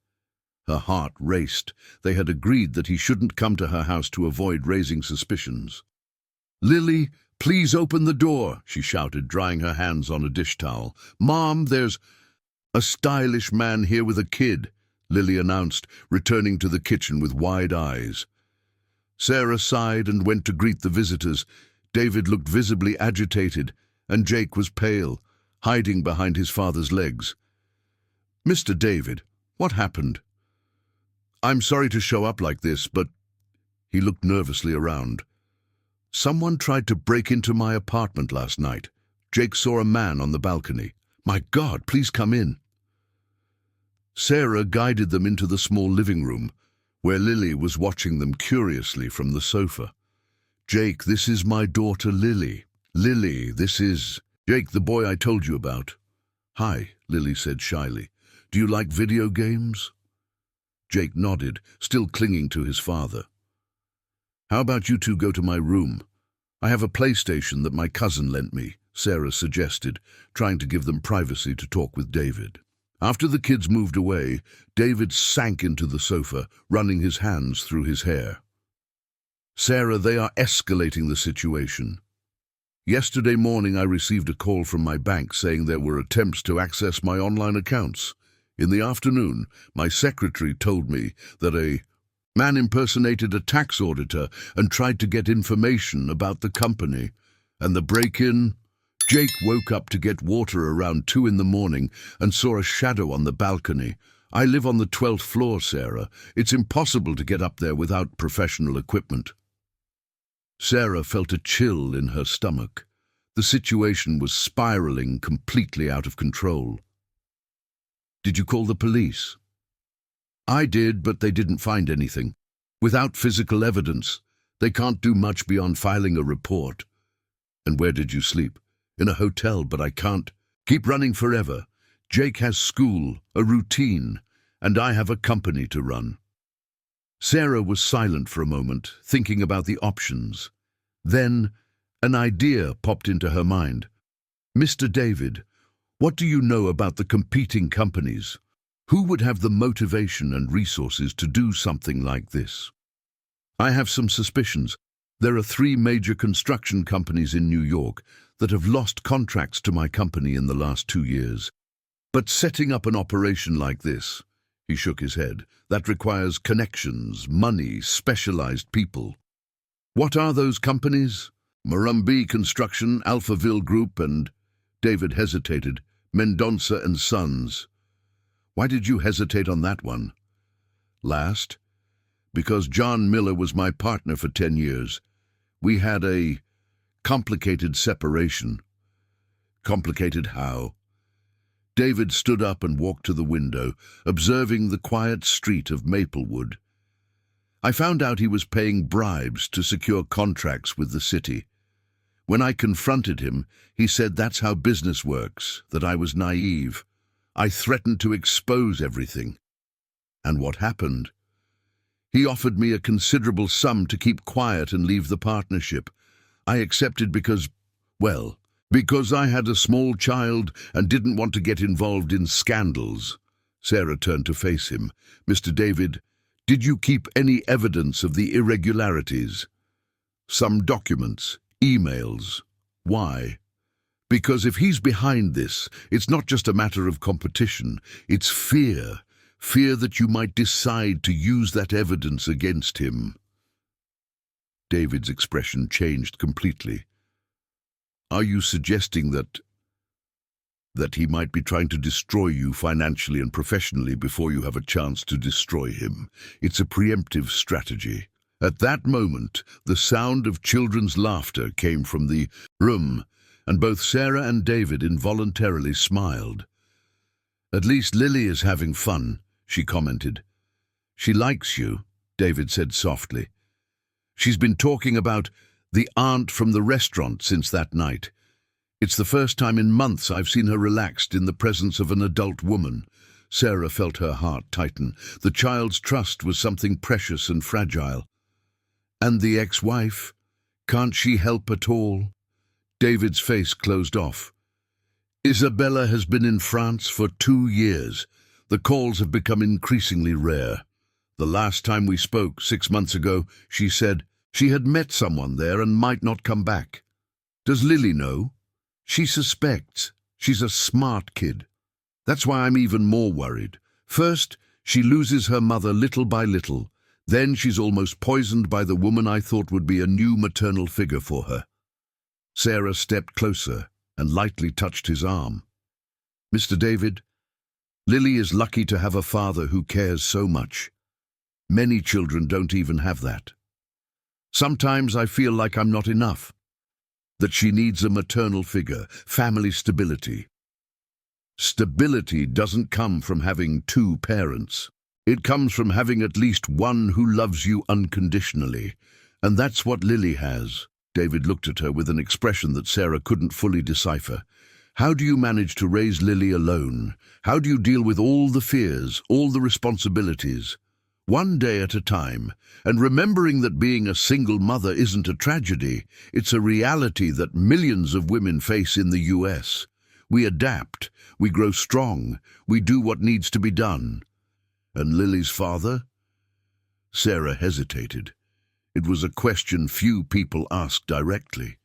Her heart raced. They had agreed that he shouldn't come to her house to avoid raising suspicions. "Lily, please open the door," she shouted, drying her hands on a dish towel. "Mom, there's a stylish man here with a kid," Lily announced, returning to the kitchen with wide eyes. Sarah sighed and went to greet the visitors. David looked visibly agitated, and Jake was pale, hiding behind his father's legs. "Mr. David, what happened?" "I'm sorry to show up like this, but..." He looked nervously around. "Someone tried to break into my apartment last night. Jake saw a man on the balcony. My God, please come in." Sarah guided them into the small living room, where Lily was watching them curiously from the sofa. "Jake, this is my daughter Lily," Lily, this is Jake, the boy I told you about. Hi, Lily said shyly. Do you like video games? Jake nodded, still clinging to his father. How about you two go to my room? I have a PlayStation that my cousin lent me, Sarah suggested, trying to give them privacy to talk with David. After the kids moved away, David sank into the sofa, running his hands through his hair. Sarah, they are escalating the situation. Yesterday morning I received a call from my bank saying there were attempts to access my online accounts. In the afternoon, my secretary told me that a man impersonated a tax auditor and tried to get information about the company. And the break-in? Jake woke up to get water around 2 in the morning and saw a shadow on the balcony. I live on the 12th floor, Sarah. It's impossible to get up there without professional equipment. Sarah felt a chill in her stomach. The situation was spiraling completely out of control. Did you call the police? I did, but they didn't find anything. Without physical evidence, they can't do much beyond filing a report. And where did you sleep? In a hotel, but I can't keep running forever. Jake has school, a routine, and I have a company to run. Sarah was silent for a moment, thinking about the options. Then, an idea popped into her mind. Mr. David, what do you know about the competing companies? Who would have the motivation and resources to do something like this? I have some suspicions. There are 3 major construction companies in New York that have lost contracts to my company in the last 2 years. But setting up an operation like this, he shook his head, that requires connections, money, specialized people. What are those companies? Murrumbee Construction, Alphaville Group, and David hesitated, Mendonca and Sons. Why did you hesitate on that one? Last, because John Miller was my partner for 10 years. We had a complicated separation. Complicated how? David stood up and walked to the window, observing the quiet street of Maplewood. I found out he was paying bribes to secure contracts with the city. When I confronted him, he said that's how business works, that I was naive. I threatened to expose everything. And what happened? He offered me a considerable sum to keep quiet and leave the partnership. I accepted because I had a small child and didn't want to get involved in scandals. Sarah turned to face him. Mr. David, did you keep any evidence of the irregularities? Some documents, emails. Why? Because if he's behind this, it's not just a matter of competition, it's fear. Fear that you might decide to use that evidence against him. David's expression changed completely. Are you suggesting that he might be trying to destroy you financially and professionally before you have a chance to destroy him? It's a preemptive strategy. At that moment, the sound of children's laughter came from the room, and both Sarah and David involuntarily smiled. At least Lily is having fun, she commented. She likes you, David said softly. She's been talking about the aunt from the restaurant since that night. It's the first time in months I've seen her relaxed in the presence of an adult woman. Sarah felt her heart tighten. The child's trust was something precious and fragile. And the ex-wife? Can't she help at all? David's face closed off. Isabella has been in France for 2 years. The calls have become increasingly rare. The last time we spoke, 6 months ago, she said she had met someone there and might not come back. Does Lily know? She suspects. She's a smart kid. That's why I'm even more worried. First, she loses her mother little by little. Then she's almost poisoned by the woman I thought would be a new maternal figure for her. Sarah stepped closer and lightly touched his arm. Mr. David, Lily is lucky to have a father who cares so much. Many children don't even have that. Sometimes I feel like I'm not enough, that she needs a maternal figure, family stability. Stability doesn't come from having 2 parents. It comes from having at least one who loves you unconditionally, and that's what Lily has. David looked at her with an expression that Sarah couldn't fully decipher. How do you manage to raise Lily alone? How do you deal with all the fears, all the responsibilities? One day at a time, and remembering that being a single mother isn't a tragedy, it's a reality that millions of women face in the US. We adapt, we grow strong, we do what needs to be done. And Lily's father? Sarah hesitated. It was a question few people asked directly.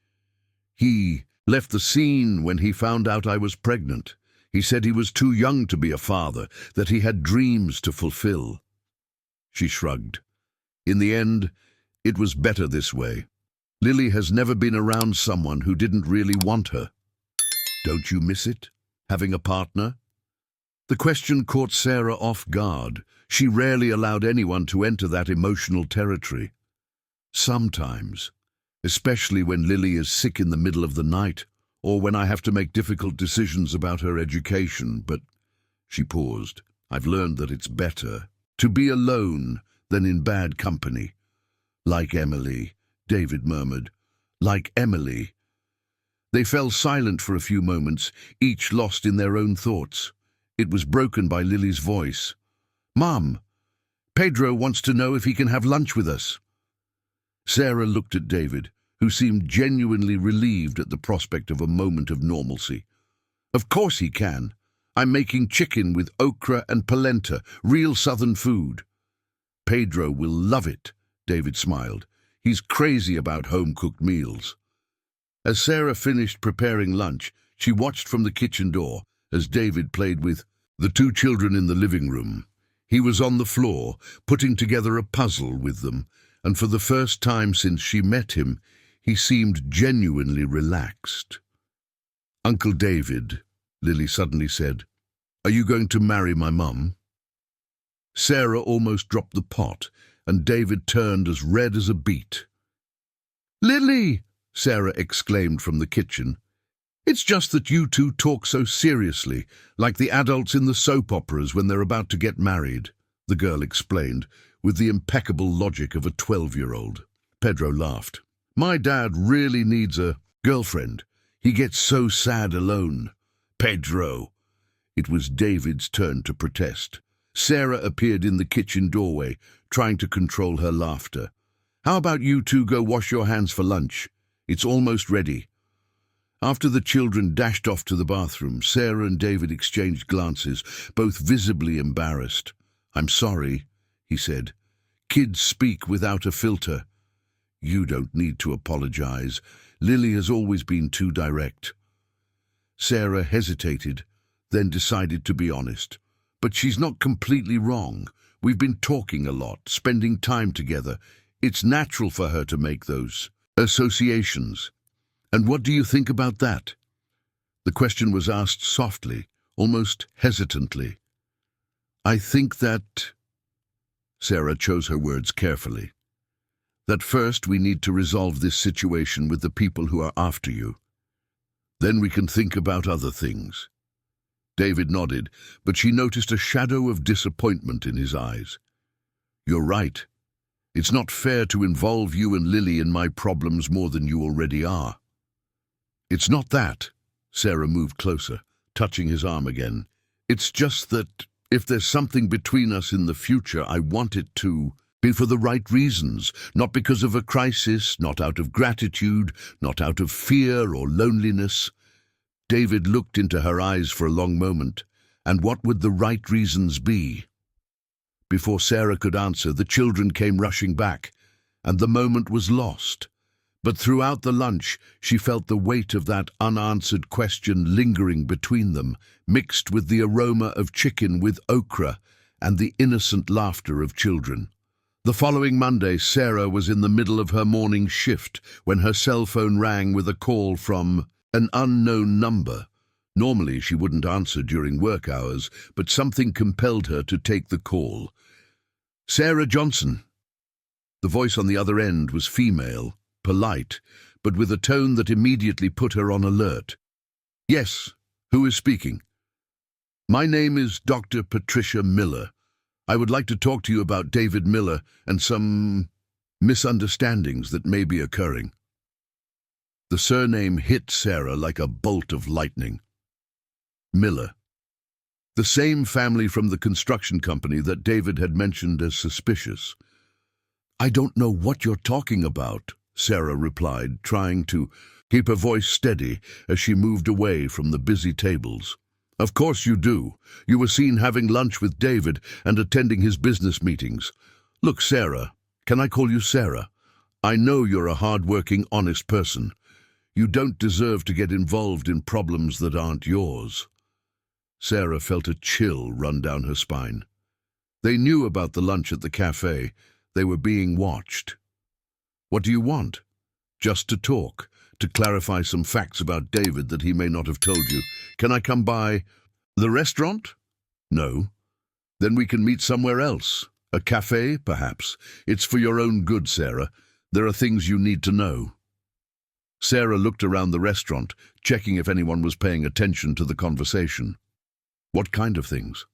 He left the scene when he found out I was pregnant. He said he was too young to be a father, that he had dreams to fulfill. She shrugged. In the end, it was better this way. Lily has never been around someone who didn't really want her. Don't you miss it, having a partner? The question caught Sarah off guard. She rarely allowed anyone to enter that emotional territory. Sometimes, especially when Lily is sick in the middle of the night, or when I have to make difficult decisions about her education, but she paused. I've learned that it's better to be alone than in bad company. Like Emily, David murmured. Like Emily. They fell silent for a few moments, each lost in their own thoughts. It was broken by Lily's voice. Mom, Pedro wants to know if he can have lunch with us. Sarah looked at David, who seemed genuinely relieved at the prospect of a moment of normalcy. Of course he can. I'm making chicken with okra and polenta, real southern food. Pedro will love it, David smiled. He's crazy about home-cooked meals. As Sarah finished preparing lunch, she watched from the kitchen door as David played with the two children in the living room. He was on the floor, putting together a puzzle with them, and for the first time since she met him, he seemed genuinely relaxed. Uncle David, Lily suddenly said, are you going to marry my mum? Sarah almost dropped the pot, and David turned as red as a beet. Lily, Sarah exclaimed from the kitchen. It's just that you two talk so seriously, like the adults in the soap operas when they're about to get married, the girl explained, with the impeccable logic of a 12-year-old. Pedro laughed. My dad really needs a girlfriend. He gets so sad alone. Pedro. It was David's turn to protest. Sarah appeared in the kitchen doorway, trying to control her laughter. How about you two go wash your hands for lunch? It's almost ready. After the children dashed off to the bathroom, Sarah and David exchanged glances, both visibly embarrassed. I'm sorry, he said. Kids speak without a filter. You don't need to apologize. Lily has always been too direct. Sarah hesitated, then decided to be honest. But she's not completely wrong. We've been talking a lot, spending time together. It's natural for her to make those associations. And what do you think about that? The question was asked softly, almost hesitantly. I think that... Sarah chose her words carefully. That first we need to resolve this situation with the people who are after you. Then we can think about other things. David nodded, but she noticed a shadow of disappointment in his eyes. You're right. It's not fair to involve you and Lily in my problems more than you already are. It's not that. Sarah moved closer, touching his arm again. It's just that if there's something between us in the future, I want it to be for the right reasons, not because of a crisis, not out of gratitude, not out of fear or loneliness. David looked into her eyes for a long moment. And what would the right reasons be? Before Sarah could answer, the children came rushing back, and the moment was lost. But throughout the lunch, she felt the weight of that unanswered question lingering between them, mixed with the aroma of chicken with okra and the innocent laughter of children. The following Monday, Sarah was in the middle of her morning shift when her cell phone rang with a call from an unknown number. Normally, she wouldn't answer during work hours, but something compelled her to take the call. Sarah Johnson. The voice on the other end was female, polite, but with a tone that immediately put her on alert. Yes, who is speaking? My name is Dr. Patricia Miller. I would like to talk to you about David Miller and some misunderstandings that may be occurring. The surname hit Sarah like a bolt of lightning. Miller. The same family from the construction company that David had mentioned as suspicious. "I don't know what you're talking about," Sarah replied, trying to keep her voice steady as she moved away from the busy tables. "Of course you do. You were seen having lunch with David and attending his business meetings. Look, Sarah, can I call you Sarah? I know you're a hard-working, honest person. You don't deserve to get involved in problems that aren't yours." Sarah felt a chill run down her spine. They knew about the lunch at the cafe. They were being watched. "What do you want?" "Just to talk, to clarify some facts about David that he may not have told you. Can I come by the restaurant?" "No." "Then we can meet somewhere else. A cafe, perhaps. It's for your own good, Sarah. There are things you need to know." Sarah looked around the restaurant, checking if anyone was paying attention to the conversation. What kind of things?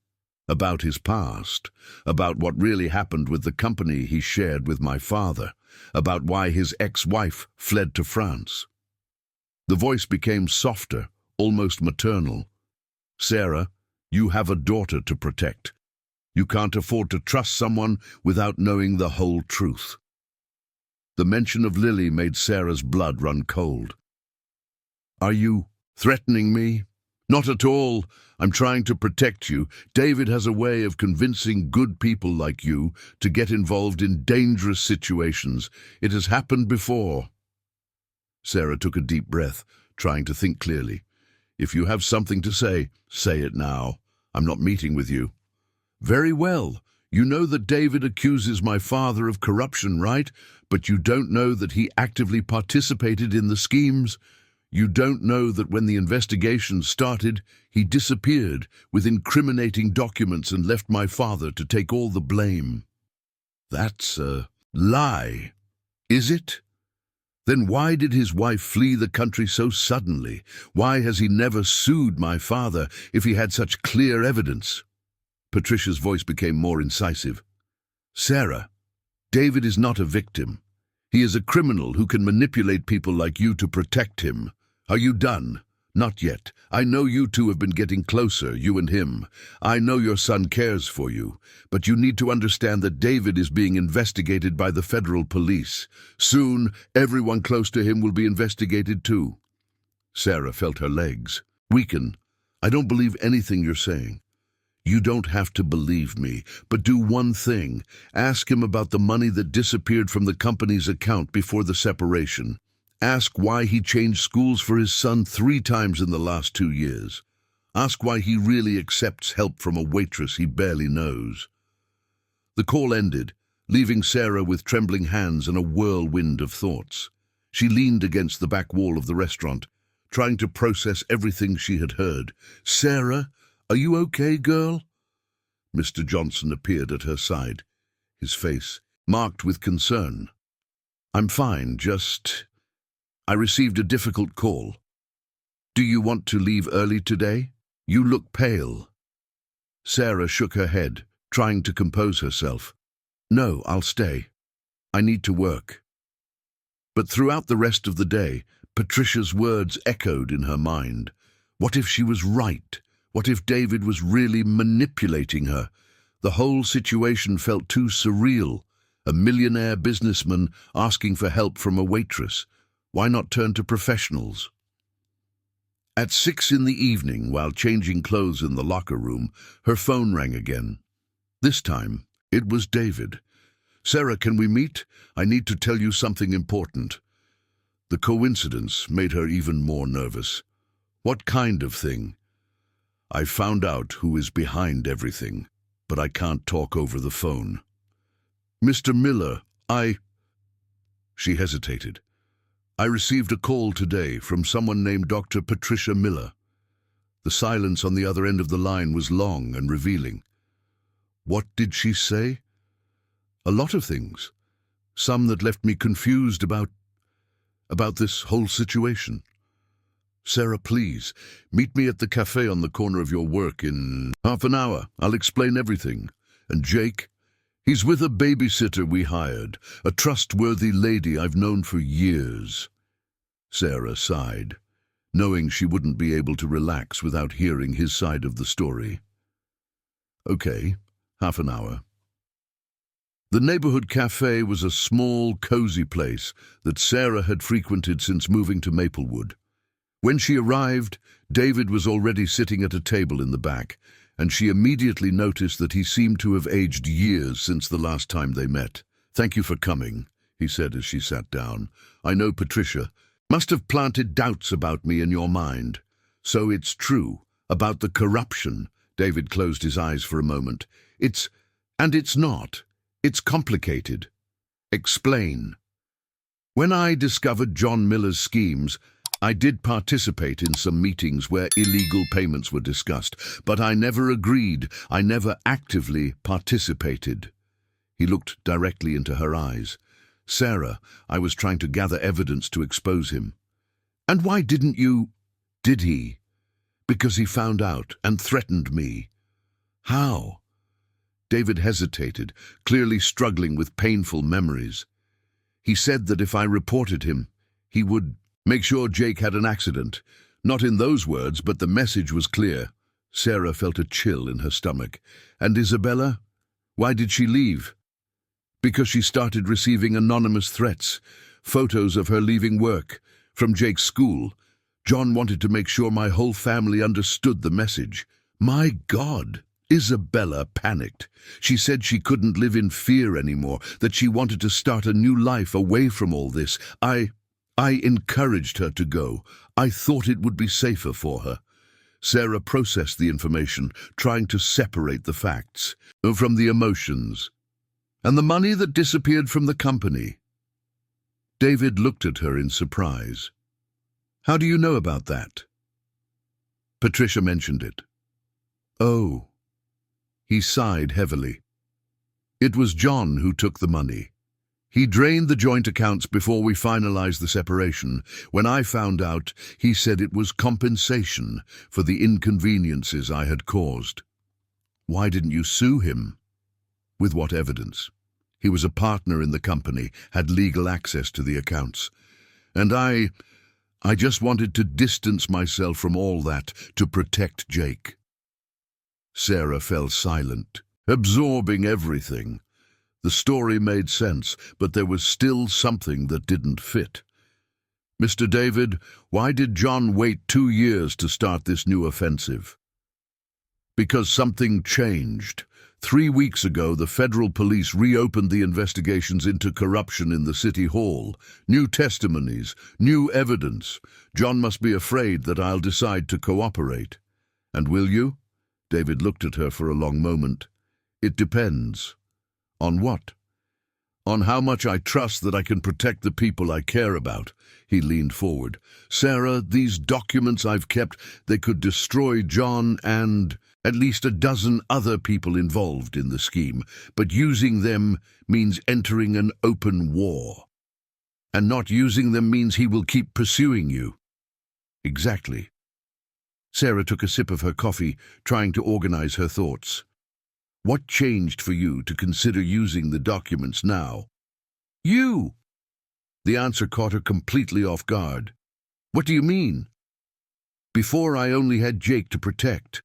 About his past, about what really happened with the company he shared with my father, about why his ex-wife fled to France. The voice became softer, almost maternal. "Sarah, you have a daughter to protect. You can't afford to trust someone without knowing the whole truth." The mention of Lily made Sarah's blood run cold. "Are you threatening me?" "Not at all. I'm trying to protect you. David has a way of convincing good people like you to get involved in dangerous situations. It has happened before." Sarah took a deep breath, trying to think clearly. "If you have something to say it now. I'm not meeting with you." "Very well. You know that David accuses my father of corruption, right? But you don't know that he actively participated in the schemes. You don't know that when the investigation started, he disappeared with incriminating documents and left my father to take all the blame." "That's a lie." "Is it? Then why did his wife flee the country so suddenly? Why has he never sued my father if he had such clear evidence?" Patricia's voice became more incisive. "Sarah, David is not a victim. He is a criminal who can manipulate people like you to protect him. Are you done?" "Not yet. I know you two have been getting closer, you and him. I know your son cares for you. But you need to understand that David is being investigated by the federal police. Soon, everyone close to him will be investigated too." Sarah felt her legs weaken. "I don't believe anything you're saying." "You don't have to believe me, but do one thing. Ask him about the money that disappeared from the company's account before the separation. Ask why he changed schools for his son 3 times in the last 2 years. Ask why he really accepts help from a waitress he barely knows." The call ended, leaving Sarah with trembling hands and a whirlwind of thoughts. She leaned against the back wall of the restaurant, trying to process everything she had heard. "Sarah, are you okay, girl?" Mr. Johnson appeared at her side, his face marked with concern. "I'm fine, I received a difficult call. Do you want to leave early today? You look pale." Sarah shook her head, trying to compose herself. "No, I'll stay. I need to work." But throughout the rest of the day, Patricia's words echoed in her mind. What if she was right? What if David was really manipulating her? The whole situation felt too surreal. A millionaire businessman asking for help from a waitress. Why not turn to professionals? At 6 in the evening, while changing clothes in the locker room, her phone rang again. This time, it was David. "Sarah, can we meet? I need to tell you something important." The coincidence made her even more nervous. "What kind of thing?" "I found out who is behind everything, but I can't talk over the phone." "Mr. Miller, She hesitated. "I received a call today from someone named Dr. Patricia Miller." The silence on the other end of the line was long and revealing. "What did she say?" "A lot of things. Some that left me confused about this whole situation." "Sarah, please, meet me at the cafe on the corner of your work in half an hour. I'll explain everything. And Jake? He's with a babysitter we hired, a trustworthy lady I've known for years." Sarah sighed, knowing she wouldn't be able to relax without hearing his side of the story. Okay, half an hour. The neighborhood cafe was a small, cozy place that Sarah had frequented since moving to Maplewood. When she arrived, David was already sitting at a table in the back, and she immediately noticed that he seemed to have aged years since the last time they met. "Thank you for coming," he said as she sat down. "I know Patricia must have planted doubts about me in your mind. So it's true, about the corruption." David closed his eyes for a moment. It's not. It's complicated." "Explain." "When I discovered John Miller's schemes, I did participate in some meetings where illegal payments were discussed, but I never agreed. I never actively participated." He looked directly into her eyes. "Sarah, I was trying to gather evidence to expose him." "And why didn't you?" "Did he?" "Because he found out and threatened me." "How?" David hesitated, clearly struggling with painful memories. "He said that if I reported him, he would make sure Jake had an accident." Not in those words, but the message was clear. Sarah felt a chill in her stomach. "And Isabella? Why did she leave?" "Because she started receiving anonymous threats, photos of her leaving work, from Jake's school. John wanted to make sure my whole family understood the message." "My God!" Isabella panicked. She said she couldn't live in fear anymore, that she wanted to start a new life away from all this. I encouraged her to go. I thought it would be safer for her." Sarah processed the information, trying to separate the facts from the emotions. "And the money that disappeared from the company?" David looked at her in surprise. "How do you know about that?" "Patricia mentioned it." "Oh." He sighed heavily. "It was John who took the money. He drained the joint accounts before we finalized the separation. When I found out, he said it was compensation for the inconveniences I had caused." "Why didn't you sue him?" "With what evidence? He was a partner in the company, had legal access to the accounts. And I just wanted to distance myself from all that to protect Jake." Sarah fell silent, absorbing everything. The story made sense, but there was still something that didn't fit. "Mr. David, why did John wait 2 years to start this new offensive?" "Because something changed. 3 weeks ago, the federal police reopened the investigations into corruption in the city hall. New testimonies, new evidence. John must be afraid that I'll decide to cooperate." "And will you?" David looked at her for a long moment. "It depends." "On what?" "On how much I trust that I can protect the people I care about." He leaned forward. "Sarah, these documents I've kept, they could destroy John and at least a dozen other people involved in the scheme, but using them means entering an open war. And not using them means he will keep pursuing you." "Exactly." Sarah took a sip of her coffee, trying to organize her thoughts. "What changed for you to consider using the documents now?" "You!" The answer caught her completely off guard. "What do you mean?" "Before I only had Jake to protect.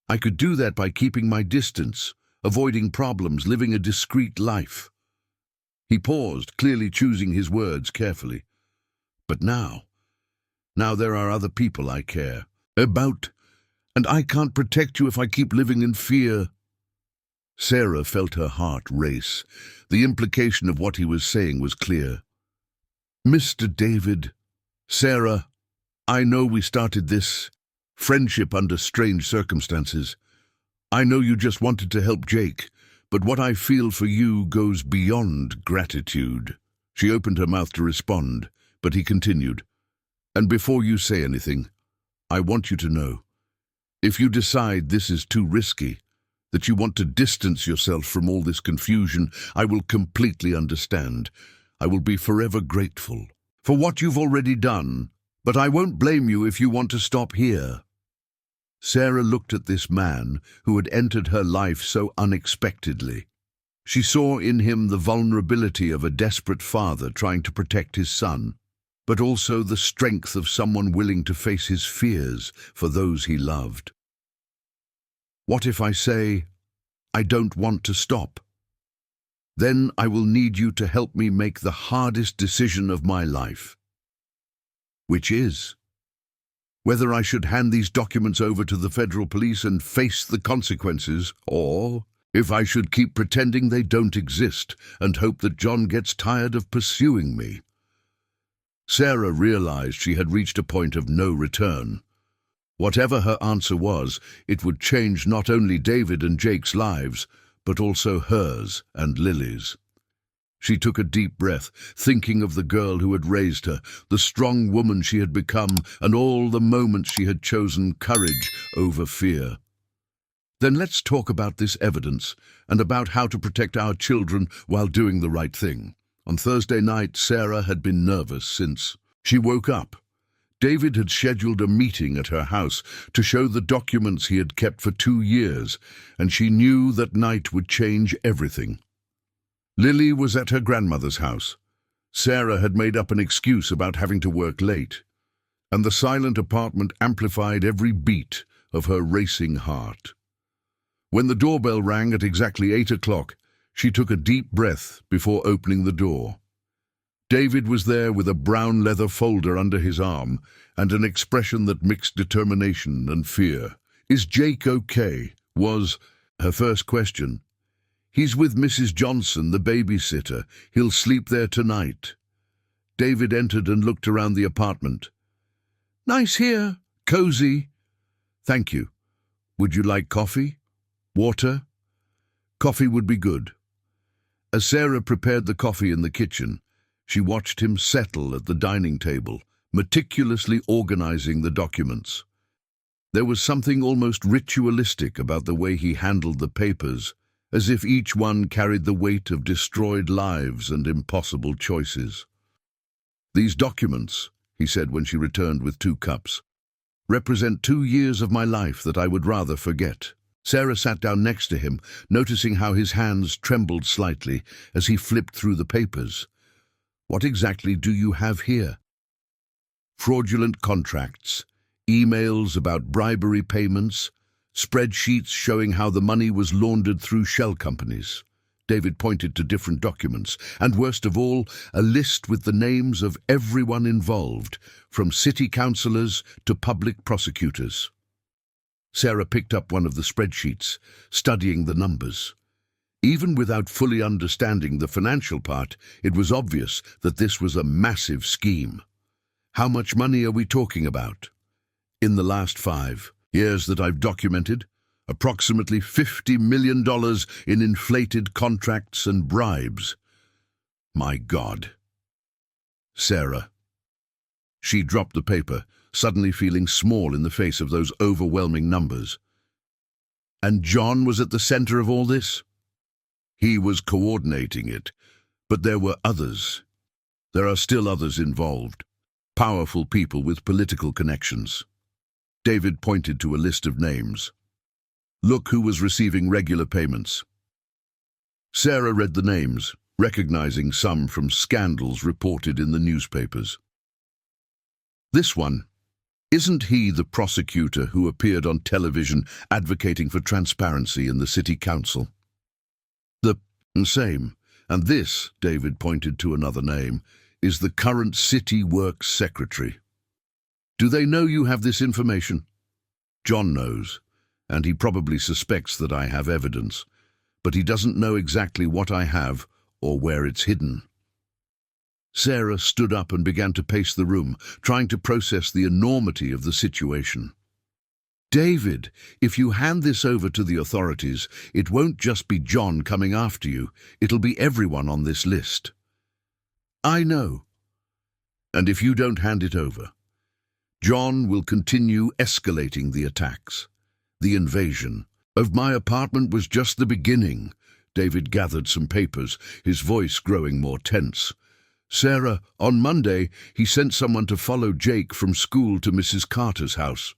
I could do that by keeping my distance, avoiding problems, living a discreet life." He paused, clearly choosing his words carefully. "But now there are other people I care about, and I can't protect you if I keep living in fear." Sarah felt her heart race. The implication of what he was saying was clear. "Mr. David, Sarah, I know we started this friendship under strange circumstances. I know you just wanted to help Jake, but what I feel for you goes beyond gratitude." She opened her mouth to respond, but he continued, "And before you say anything, I want you to know, if you decide this is too risky, that you want to distance yourself from all this confusion, I will completely understand. I will be forever grateful for what you've already done, but I won't blame you if you want to stop here." Sarah looked at this man who had entered her life so unexpectedly. She saw in him the vulnerability of a desperate father trying to protect his son. but also the strength of someone willing to face his fears for those he loved. What if I say, I don't want to stop? Then I will need you to help me make the hardest decision of my life. Which is whether I should hand these documents over to the federal police and face the consequences, or if I should keep pretending they don't exist and hope that John gets tired of pursuing me. Sarah realized she had reached a point of no return. Whatever her answer was, it would change not only David and Jake's lives, but also hers and Lily's. She took a deep breath, thinking of the girl who had raised her, the strong woman she had become, and all the moments she had chosen courage over fear. Then let's talk about this evidence and about how to protect our children while doing the right thing. On Thursday night, Sarah had been nervous since she woke up. David had scheduled a meeting at her house to show the documents he had kept for 2 years, and she knew that night would change everything. Lily was at her grandmother's house. Sarah had made up an excuse about having to work late, and the silent apartment amplified every beat of her racing heart. When the doorbell rang at exactly 8 o'clock, she took a deep breath before opening the door. David was there with a brown leather folder under his arm and an expression that mixed determination and fear. "Is Jake okay?" was her first question. "He's with Mrs. Johnson, the babysitter. He'll sleep there tonight." David entered and looked around the apartment. "Nice here. Cozy." "Thank you. Would you like coffee? Water?" "Coffee would be good." As Sarah prepared the coffee in the kitchen, she watched him settle at the dining table, meticulously organizing the documents. There was something almost ritualistic about the way he handled the papers, as if each one carried the weight of destroyed lives and impossible choices. "These documents," he said when she returned with 2 cups, "represent 2 years of my life that I would rather forget." Sarah sat down next to him, noticing how his hands trembled slightly as he flipped through the papers. "What exactly do you have here?" "Fraudulent contracts, emails about bribery payments, spreadsheets showing how the money was laundered through shell companies." David pointed to different documents, and worst of all, a list with the names of everyone involved, from city councillors to public prosecutors. Sarah picked up one of the spreadsheets, studying the numbers. Even without fully understanding the financial part, it was obvious that this was a massive scheme. "How much money are we talking about?" "In the last 5 years that I've documented, approximately $50 million in inflated contracts and bribes." "My God." Sarah. She dropped the paper, suddenly feeling small in the face of those overwhelming numbers. "And John was at the center of all this?" "He was coordinating it, but there were others. There are still others involved, powerful people with political connections." David pointed to a list of names. "Look who was receiving regular payments." Sarah read the names, recognizing some from scandals reported in the newspapers. "This one, isn't he the prosecutor who appeared on television advocating for transparency in the city council?" "The same. And this," David pointed to another name, "is the current city works secretary." "Do they know you have this information?" "John knows, and he probably suspects that I have evidence, but he doesn't know exactly what I have or where it's hidden." Sarah stood up and began to pace the room, trying to process the enormity of the situation. "David, if you hand this over to the authorities, it won't just be John coming after you. It'll be everyone on this list." "I know." "And if you don't hand it over, John will continue escalating the attacks. The invasion of my apartment was just the beginning." David gathered some papers, his voice growing more tense. "Sarah, on Monday, he sent someone to follow Jake from school to Mrs. Carter's house."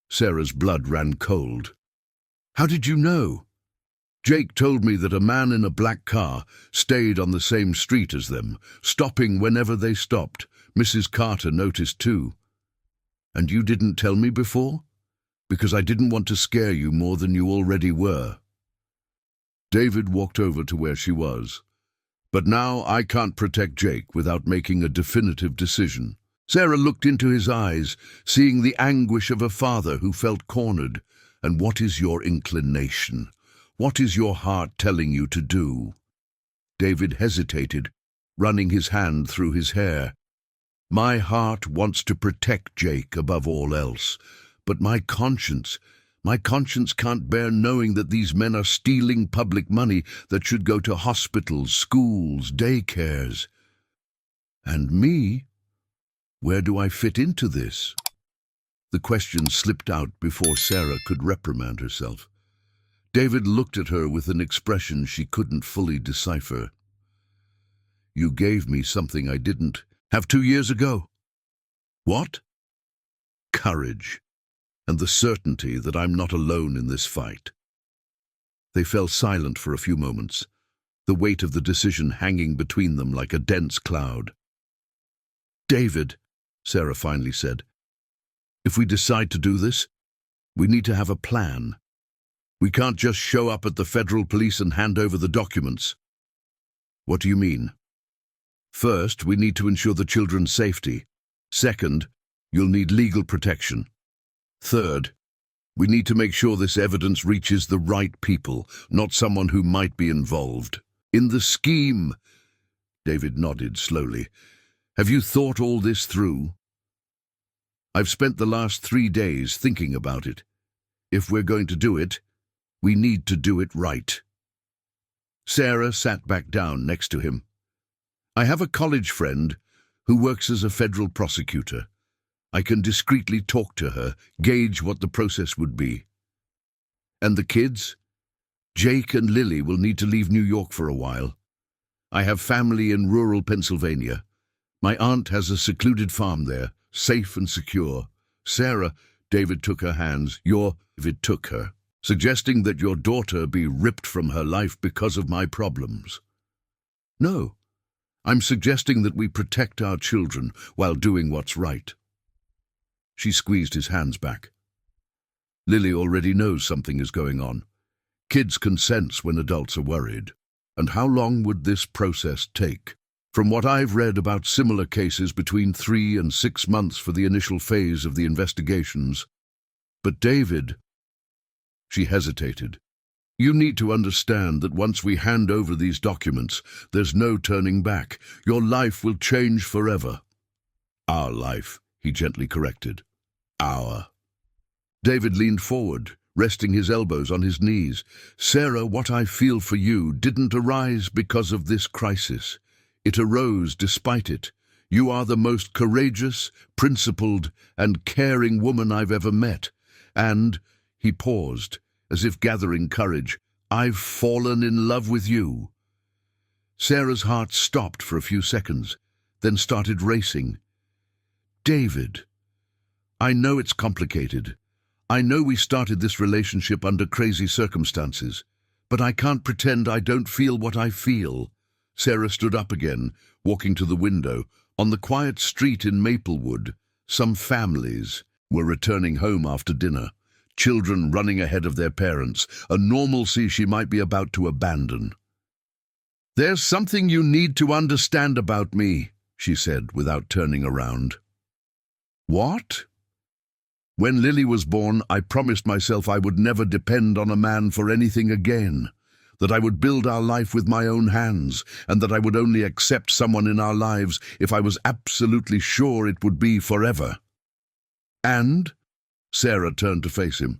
Sarah's blood ran cold. "How did you know?" "Jake told me that a man in a black car stayed on the same street as them, stopping whenever they stopped, Mrs. Carter noticed too. "And you didn't tell me before? Because I didn't want to scare you more than you already were." David walked over to where she was. "But now I can't protect Jake without making a definitive decision." Sarah looked into his eyes, seeing the anguish of a father who felt cornered. "And what is your inclination? What is your heart telling you to do?" David hesitated, running his hand through his hair. "My heart wants to protect Jake above all else, but my conscience can't bear knowing that these men are stealing public money that should go to hospitals, schools, daycares. And me? Where do I fit into this?" The question slipped out before Sarah could reprimand herself. David looked at her with an expression she couldn't fully decipher. "You gave me something I didn't have 2 years ago." "What?" "Courage, and the certainty that I'm not alone in this fight." They fell silent for a few moments, the weight of the decision hanging between them like a dense cloud. "David," Sarah finally said, "if we decide to do this, we need to have a plan. We can't just show up at the federal police and hand over the documents." "What do you mean?" "First, we need to ensure the children's safety. Second, you'll need legal protection. Third, we need to make sure this evidence reaches the right people, not someone who might be involved in the scheme." David nodded slowly. "Have you thought all this through?" "I've spent the last 3 days thinking about it. If we're going to do it, we need to do it right." Sarah sat back down next to him. "I have a college friend who works as a federal prosecutor. I can discreetly talk to her, gauge what the process would be." "And the kids? Jake and Lily will need to leave New York for a while. I have family in rural Pennsylvania. My aunt has a secluded farm there, safe and secure." "Sarah," David took her hands, David took her, "suggesting that your daughter be ripped from her life because of my problems." "No, I'm suggesting that we protect our children while doing what's right." She squeezed his hands back. "Lily already knows something is going on. Kids can sense when adults are worried. And how long would this process take? From what I've read about similar cases, between 3 and 6 months for the initial phase of the investigations." "But David," she hesitated, "you need to understand that once we hand over these documents, there's no turning back. Your life will change forever." "Our life," he gently corrected. "Our." David leaned forward, resting his elbows on his knees. "Sarah, what I feel for you didn't arise because of this crisis. It arose despite it. You are the most courageous, principled, and caring woman I've ever met. And," he paused, as if gathering courage, "I've fallen in love with you." Sarah's heart stopped for a few seconds, then started racing. "David, I know it's complicated. I know we started this relationship under crazy circumstances, but I can't pretend I don't feel what I feel." Sarah stood up again, walking to the window. On the quiet street in Maplewood, some families were returning home after dinner, children running ahead of their parents, a normalcy she might be about to abandon. "There's something you need to understand about me," she said without turning around. "What?" "When Lily was born, I promised myself I would never depend on a man for anything again, that I would build our life with my own hands, and that I would only accept someone in our lives if I was absolutely sure it would be forever." "And?" Sarah turned to face him.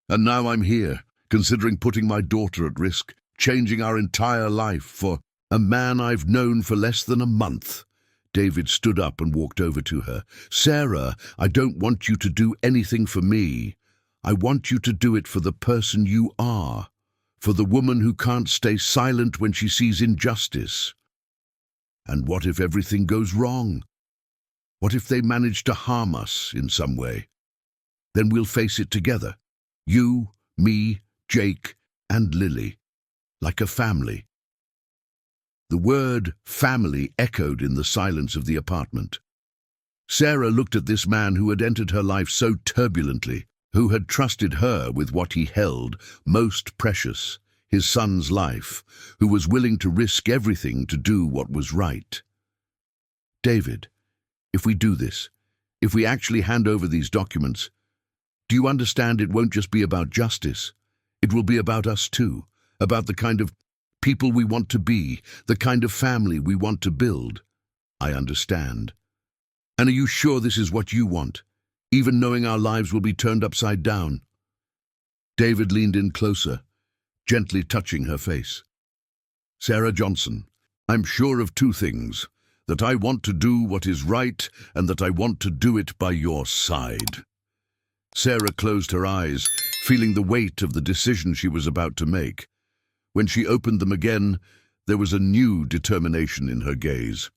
"And now I'm here, considering putting my daughter at risk, changing our entire life for a man I've known for less than a month." David stood up and walked over to her. "Sarah, I don't want you to do anything for me. I want you to do it for the person you are, for the woman who can't stay silent when she sees injustice. And what if everything goes wrong? What if they manage to harm us in some way? Then we'll face it together. You, me, Jake, and Lily, like a family." The word family echoed in the silence of the apartment. Sarah looked at this man who had entered her life so turbulently, who had trusted her with what he held most precious, his son's life, who was willing to risk everything to do what was right. David, if we do this, if we actually hand over these documents, do you understand it won't just be about justice? It will be about us too, about the kind of people we want to be, the kind of family we want to build. I understand. And are you sure this is what you want, even knowing our lives will be turned upside down? David leaned in closer, gently touching her face. Sarah Johnson, I'm sure of two things, that I want to do what is right and that I want to do it by your side. Sarah closed her eyes, feeling the weight of the decision she was about to make. When she opened them again, there was a new determination in her gaze.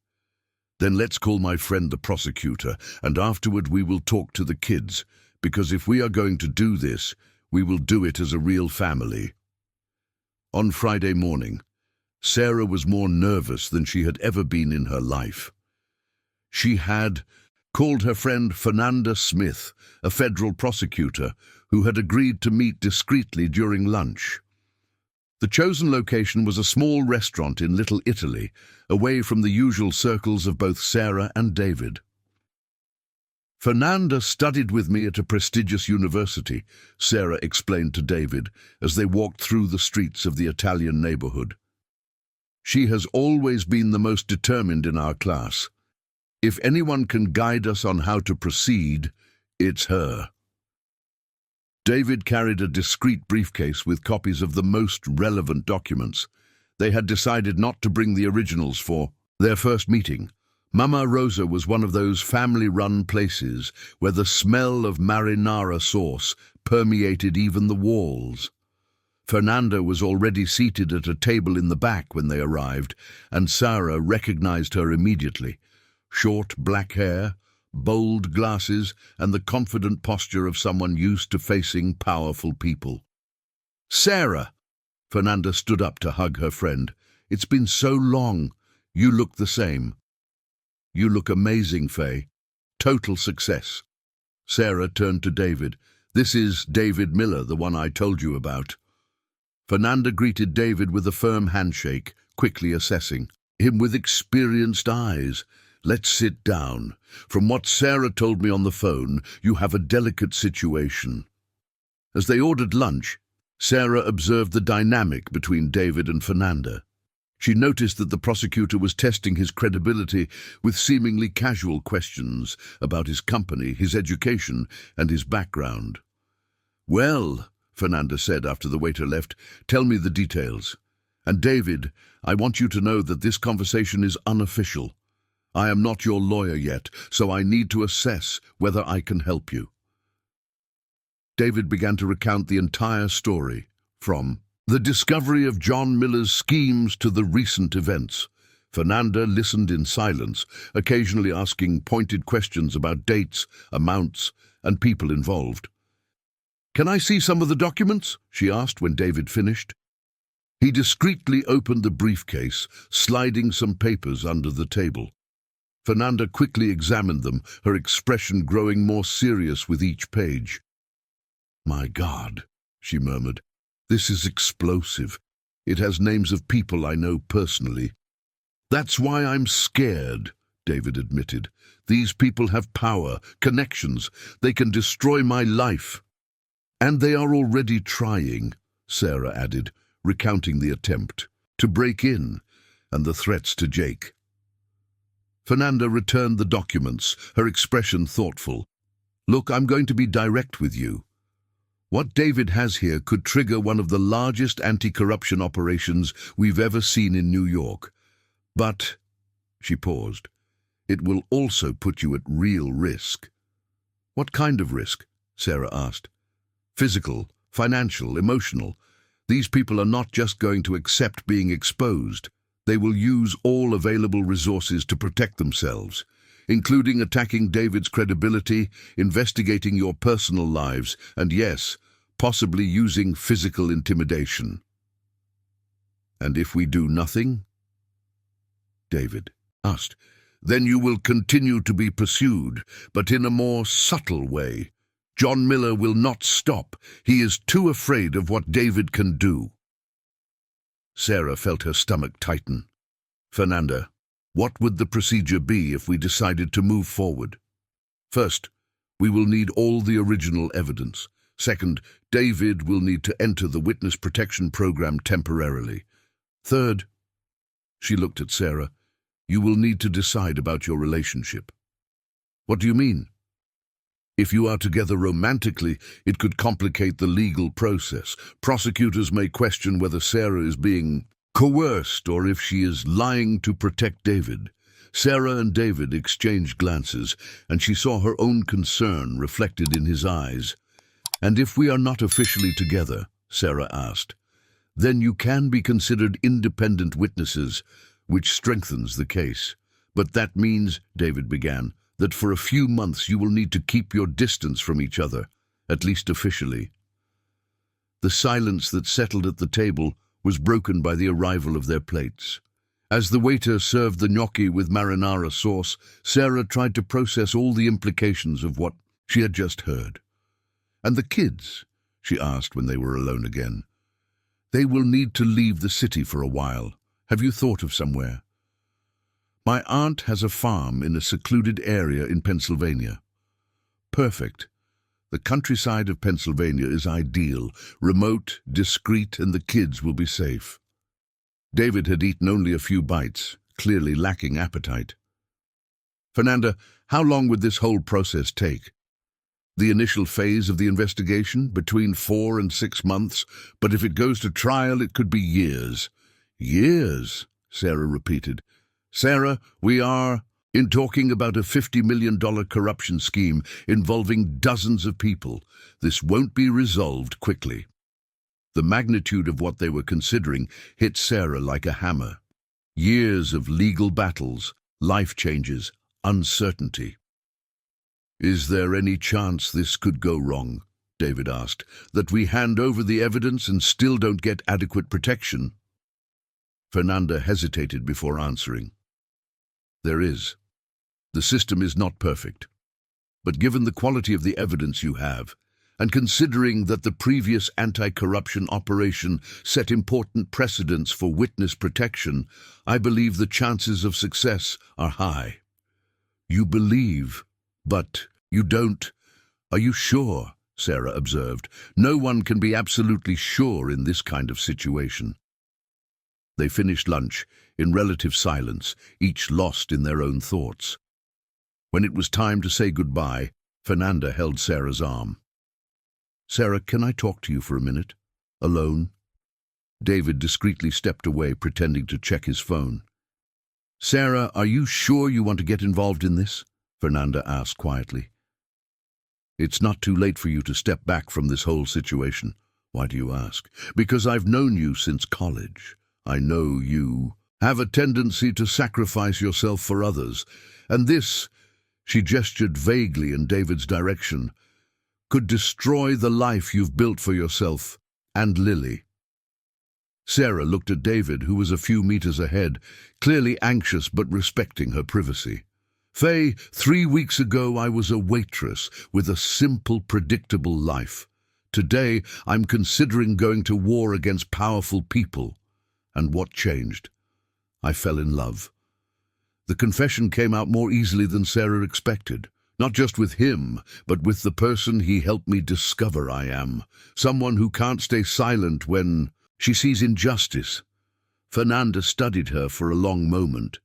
Then let's call my friend the prosecutor, and afterward we will talk to the kids, because if we are going to do this, we will do it as a real family. On Friday morning, Sarah was more nervous than she had ever been in her life. She had called her friend Fernanda Smith, a federal prosecutor, who had agreed to meet discreetly during lunch. The chosen location was a small restaurant in Little Italy, away from the usual circles of both Sarah and David. Fernanda studied with me at a prestigious university, Sarah explained to David as they walked through the streets of the Italian neighborhood. She has always been the most determined in our class. If anyone can guide us on how to proceed, it's her. David carried a discreet briefcase with copies of the most relevant documents. They had decided not to bring the originals for their first meeting. Mama Rosa was one of those family-run places where the smell of marinara sauce permeated even the walls. Fernanda was already seated at a table in the back when they arrived, and Sarah recognized her immediately. Short black hair, bold glasses, and the confident posture of someone used to facing powerful people. "Sarah!" Fernanda stood up to hug her friend. "It's been so long. You look the same." "You look amazing, Faye. Total success." Sarah turned to David. "This is David Miller, the one I told you about." Fernanda greeted David with a firm handshake, quickly assessing him with experienced eyes. "Let's sit down. From what Sarah told me on the phone, you have a delicate situation." As they ordered lunch, Sarah observed the dynamic between David and Fernanda. She noticed that the prosecutor was testing his credibility with seemingly casual questions about his company, his education, and his background. "Well," Fernanda said after the waiter left, "tell me the details. And David, I want you to know that this conversation is unofficial. I am not your lawyer yet, so I need to assess whether I can help you." David began to recount the entire story, from the discovery of John Miller's schemes to the recent events. Fernanda listened in silence, occasionally asking pointed questions about dates, amounts, and people involved. "Can I see some of the documents?" she asked when David finished. He discreetly opened the briefcase, sliding some papers under the table. Fernanda quickly examined them, her expression growing more serious with each page. "My God," she murmured, "this is explosive. It has names of people I know personally." "That's why I'm scared," David admitted. "These people have power, connections. They can destroy my life." "And they are already trying," Sarah added, recounting the attempt to break in and the threats to Jake. Fernanda returned the documents, her expression thoughtful. "Look, I'm going to be direct with you. What David has here could trigger one of the largest anti-corruption operations we've ever seen in New York. But," she paused, "it will also put you at real risk." "What kind of risk?" Sarah asked. "Physical, financial, emotional. These people are not just going to accept being exposed. They will use all available resources to protect themselves, including attacking David's credibility, investigating your personal lives, and yes, possibly using physical intimidation." "And if we do nothing?" David asked. then you will continue to be pursued, but in a more subtle way. John Miller will not stop. He is too afraid of what David can do." Sarah felt her stomach tighten. "Fernanda, what would the procedure be if we decided to move forward? First, we will need all the original evidence. Second, David will need to enter the witness protection program temporarily. Third," she looked at Sarah, "you will need to decide about your relationship." "What do you mean?" "If you are together romantically, it could complicate the legal process. Prosecutors may question whether Sarah is being coerced or if she is lying to protect David." Sarah and David exchanged glances, and she saw her own concern reflected in his eyes. "And if we are not officially together," Sarah asked, "then you can be considered independent witnesses, which strengthens the case. But that means," David began, "that for a few months you will need to keep your distance from each other, at least officially." The silence that settled at the table was broken by the arrival of their plates. As the waiter served the gnocchi with marinara sauce, Sarah tried to process all the implications of what she had just heard. "And the kids?" she asked when they were alone again. "They will need to leave the city for a while. Have you thought of somewhere?" "My aunt has a farm in a secluded area in Pennsylvania." "Perfect. The countryside of Pennsylvania is ideal, remote, discreet, and the kids will be safe." David had eaten only a few bites, clearly lacking appetite. "Fernanda, how long would this whole process take?" "The initial phase of the investigation, between 4 and 6 months, but if it goes to trial, it could be years." "Years?" Sarah repeated. "Sarah, we are talking about a $50 million corruption scheme involving dozens of people. This won't be resolved quickly." The magnitude of what they were considering hit Sarah like a hammer. Years of legal battles, life changes, uncertainty. "Is there any chance this could go wrong?" David asked. "That we hand over the evidence and still don't get adequate protection?" Fernanda hesitated before answering. "There is. The system is not perfect. But given the quality of the evidence you have, and considering that the previous anti-corruption operation set important precedents for witness protection, I believe the chances of success are high." "You believe, but you don't. Are you sure?" Sarah observed. "No one can be absolutely sure in this kind of situation." They finished lunch in relative silence, each lost in their own thoughts. When it was time to say goodbye, Fernanda held Sarah's arm. "Sarah, can I talk to you for a minute? Alone?" David discreetly stepped away, pretending to check his phone. "Sarah, are you sure you want to get involved in this?" Fernanda asked quietly. "It's not too late for you to step back from this whole situation." "Why do you ask?" "Because I've known you since college. I know you have a tendency to sacrifice yourself for others, and this," she gestured vaguely in David's direction, "could destroy the life you've built for yourself and Lily." Sarah looked at David, who was a few meters ahead, clearly anxious but respecting her privacy. "Faye, 3 weeks ago I was a waitress with a simple, predictable life. Today I'm considering going to war against powerful people. And what changed? I fell in love." The confession came out more easily than Sarah expected. Not just with him, but with the person he helped me discover I am. Someone who can't stay silent when she sees injustice. Fernanda studied her for a long moment.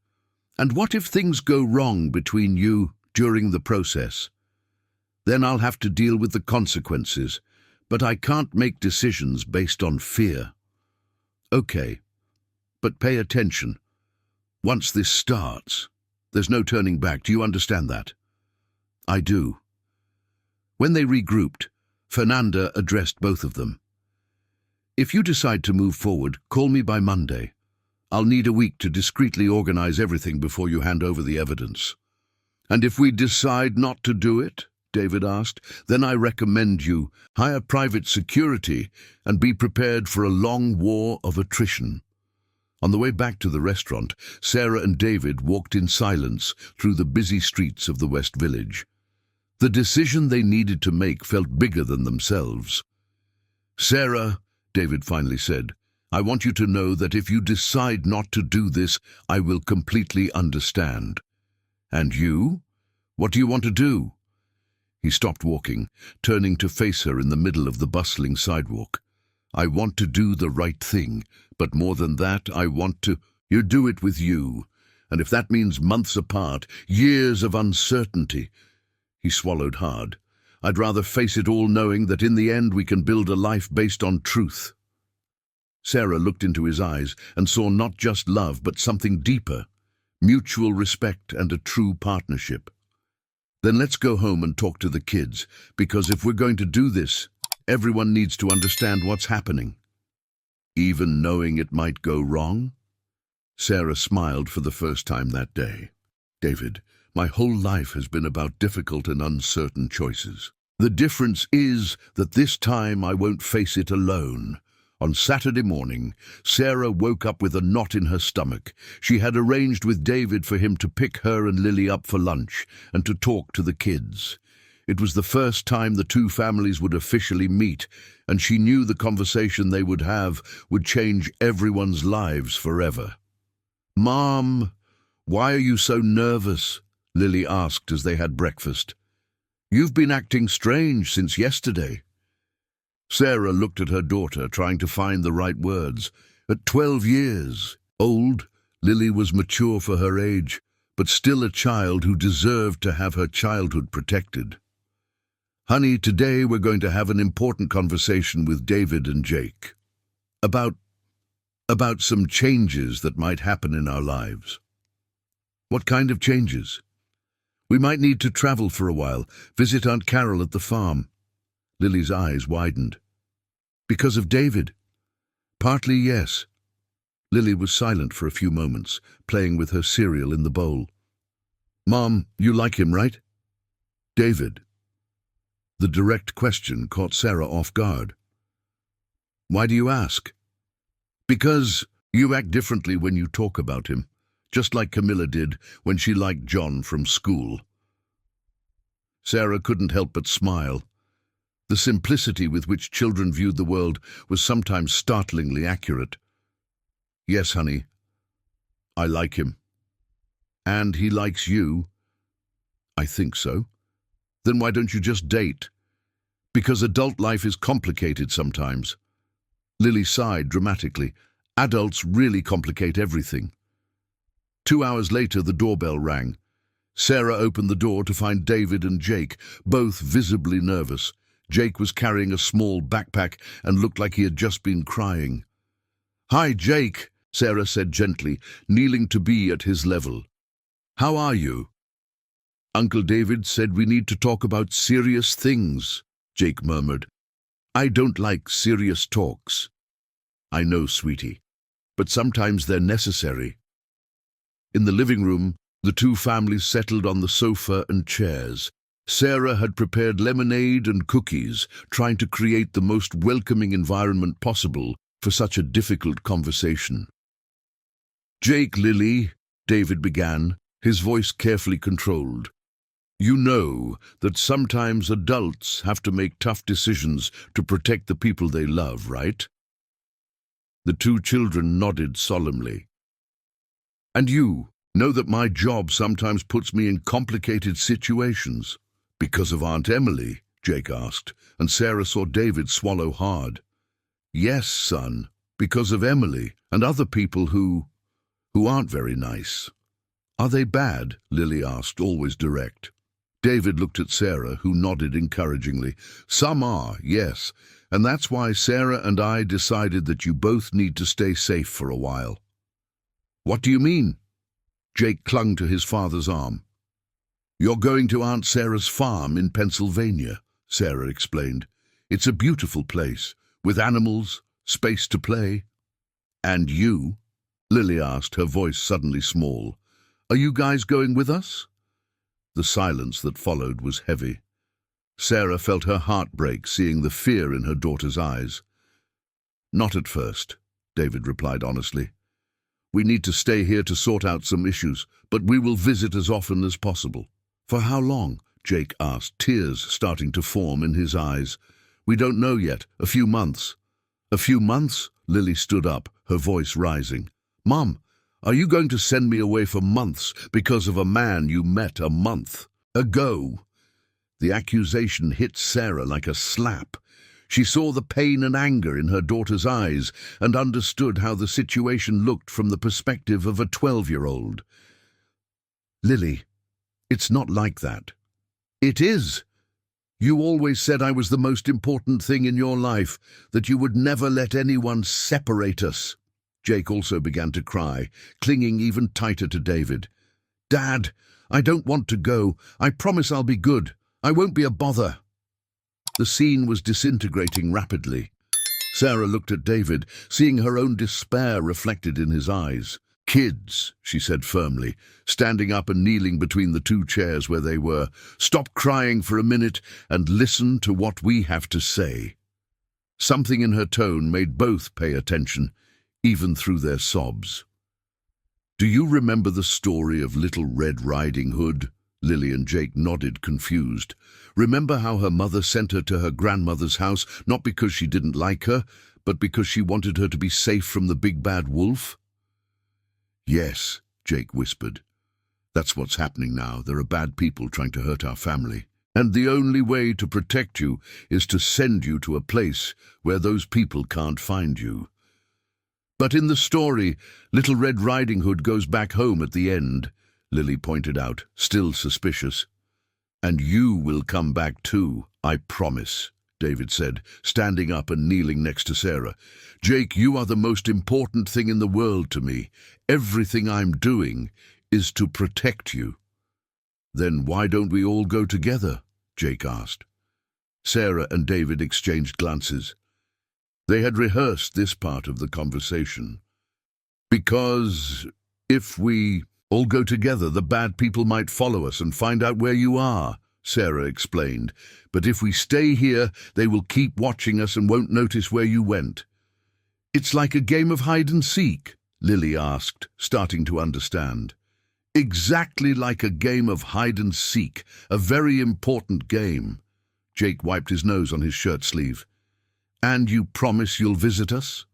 "And what if things go wrong between you during the process?" "Then I'll have to deal with the consequences, but I can't make decisions based on fear." "Okay, but pay attention. Once this starts, there's no turning back. Do you understand that?" "I do." When they regrouped, Fernanda addressed both of them. "If you decide to move forward, call me by Monday. I'll need a week to discreetly organize everything before you hand over the evidence." "And if we decide not to do it," David asked, "then I recommend you hire private security and be prepared for a long war of attrition." On the way back to the restaurant, Sarah and David walked in silence through the busy streets of the West Village. The decision they needed to make felt bigger than themselves. "Sarah," David finally said, "I want you to know that if you decide not to do this, I will completely understand." "And you? What do you want to do?" He stopped walking, turning to face her in the middle of the bustling sidewalk. "I want to do the right thing, but more than that, I want to—" "You do it with you, and if that means months apart, years of uncertainty—" He swallowed hard. "I'd rather face it all knowing that in the end we can build a life based on truth." Sarah looked into his eyes and saw not just love but something deeper, mutual respect and a true partnership. "Then let's go home and talk to the kids, because if we're going to do this, everyone needs to understand what's happening." "Even knowing it might go wrong?" Sarah smiled for the first time that day. "David, my whole life has been about difficult and uncertain choices. The difference is that this time I won't face it alone." On Saturday morning, Sarah woke up with a knot in her stomach. She had arranged with David for him to pick her and Lily up for lunch and to talk to the kids. It was the first time the two families would officially meet, and she knew the conversation they would have would change everyone's lives forever. "Mom, why are you so nervous?" Lily asked as they had breakfast. "You've been acting strange since yesterday." Sarah looked at her daughter, trying to find the right words. At 12 years old, Lily was mature for her age, but still a child who deserved to have her childhood protected. "Honey, today we're going to have an important conversation with David and Jake. About some changes that might happen in our lives." "What kind of changes?" "We might need to travel for a while, visit Aunt Carol at the farm." Lily's eyes widened. "Because of David?" "Partly, yes." Lily was silent for a few moments, playing with her cereal in the bowl. "Mom, you like him, right?" "David?" The direct question caught Sarah off guard. "Why do you ask?" "Because you act differently when you talk about him, just like Camilla did when she liked John from school." Sarah couldn't help but smile. The simplicity with which children viewed the world was sometimes startlingly accurate. "Yes, honey, I like him." "And he likes you?" "I think so." "Then why don't you just date?" "Because adult life is complicated sometimes." Lily sighed dramatically. "Adults really complicate everything." 2 hours later, the doorbell rang. Sarah opened the door to find David and Jake, both visibly nervous. Jake was carrying a small backpack and looked like he had just been crying. "Hi, Jake," Sarah said gently, kneeling to be at his level. "How are you?" "Uncle David said we need to talk about serious things," Jake murmured. "I don't like serious talks." "I know, sweetie, but sometimes they're necessary." In the living room, the two families settled on the sofa and chairs. Sarah had prepared lemonade and cookies, trying to create the most welcoming environment possible for such a difficult conversation. "Jake, Lily," David began, his voice carefully controlled. "You know that sometimes adults have to make tough decisions to protect the people they love, right?" The two children nodded solemnly. "And you know that my job sometimes puts me in complicated situations." "Because of Aunt Emily?" Jake asked, and Sarah saw David swallow hard. "Yes, son, because of Emily and other people who aren't very nice." "Are they bad?" Lily asked, always direct. David looked at Sarah, who nodded encouragingly. "Some are, yes, and that's why Sarah and I decided that you both need to stay safe for a while." "What do you mean?" Jake clung to his father's arm. "You're going to Aunt Sarah's farm in Pennsylvania," Sarah explained. "It's a beautiful place, with animals, space to play." "And you?" Lily asked, her voice suddenly small. "Are you guys going with us?" The silence that followed was heavy. Sarah felt her heart break, seeing the fear in her daughter's eyes. "Not at first," David replied honestly. We need to stay here to sort out some issues, but we will visit as often as possible." "For how long?" Jake asked, tears starting to form in his eyes. "We don't know yet. A few months." "A few months?" Lily stood up, her voice rising. "Mom, are you going to send me away for months because of a man you met a month ago?" The accusation hit Sarah like a slap. She saw the pain and anger in her daughter's eyes and understood how the situation looked from the perspective of a 12-year-old. "Lily, it's not like that." "It is. You always said I was the most important thing in your life, that you would never let anyone separate us." Jake also began to cry, clinging even tighter to David. "Dad, I don't want to go. I promise I'll be good. I won't be a bother." The scene was disintegrating rapidly. Sarah looked at David, seeing her own despair reflected in his eyes. "Kids," she said firmly, standing up and kneeling between the two chairs where they were, "stop crying for a minute and listen to what we have to say." Something in her tone made both pay attention, even through their sobs. "Do you remember the story of Little Red Riding Hood?" Lily and Jake nodded, confused. "Remember how her mother sent her to her grandmother's house, not because she didn't like her, but because she wanted her to be safe from the big bad wolf?" "Yes," Jake whispered. "That's what's happening now. There are bad people trying to hurt our family. And the only way to protect you is to send you to a place where those people can't find you." "But in the story, Little Red Riding Hood goes back home at the end," Lily pointed out, still suspicious. "And you will come back too, I promise," David said, standing up and kneeling next to Sarah. "Jake, you are the most important thing in the world to me. Everything I'm doing is to protect you." "Then why don't we all go together?" Jake asked. Sarah and David exchanged glances. They had rehearsed this part of the conversation. "Because if we all go together, the bad people might follow us and find out where you are," Sarah explained. "But if we stay here, they will keep watching us and won't notice where you went." "It's like a game of hide and seek?" Lily asked, starting to understand. "Exactly like a game of hide and seek, a very important game." Jake wiped his nose on his shirt sleeve. "And you promise you'll visit us?"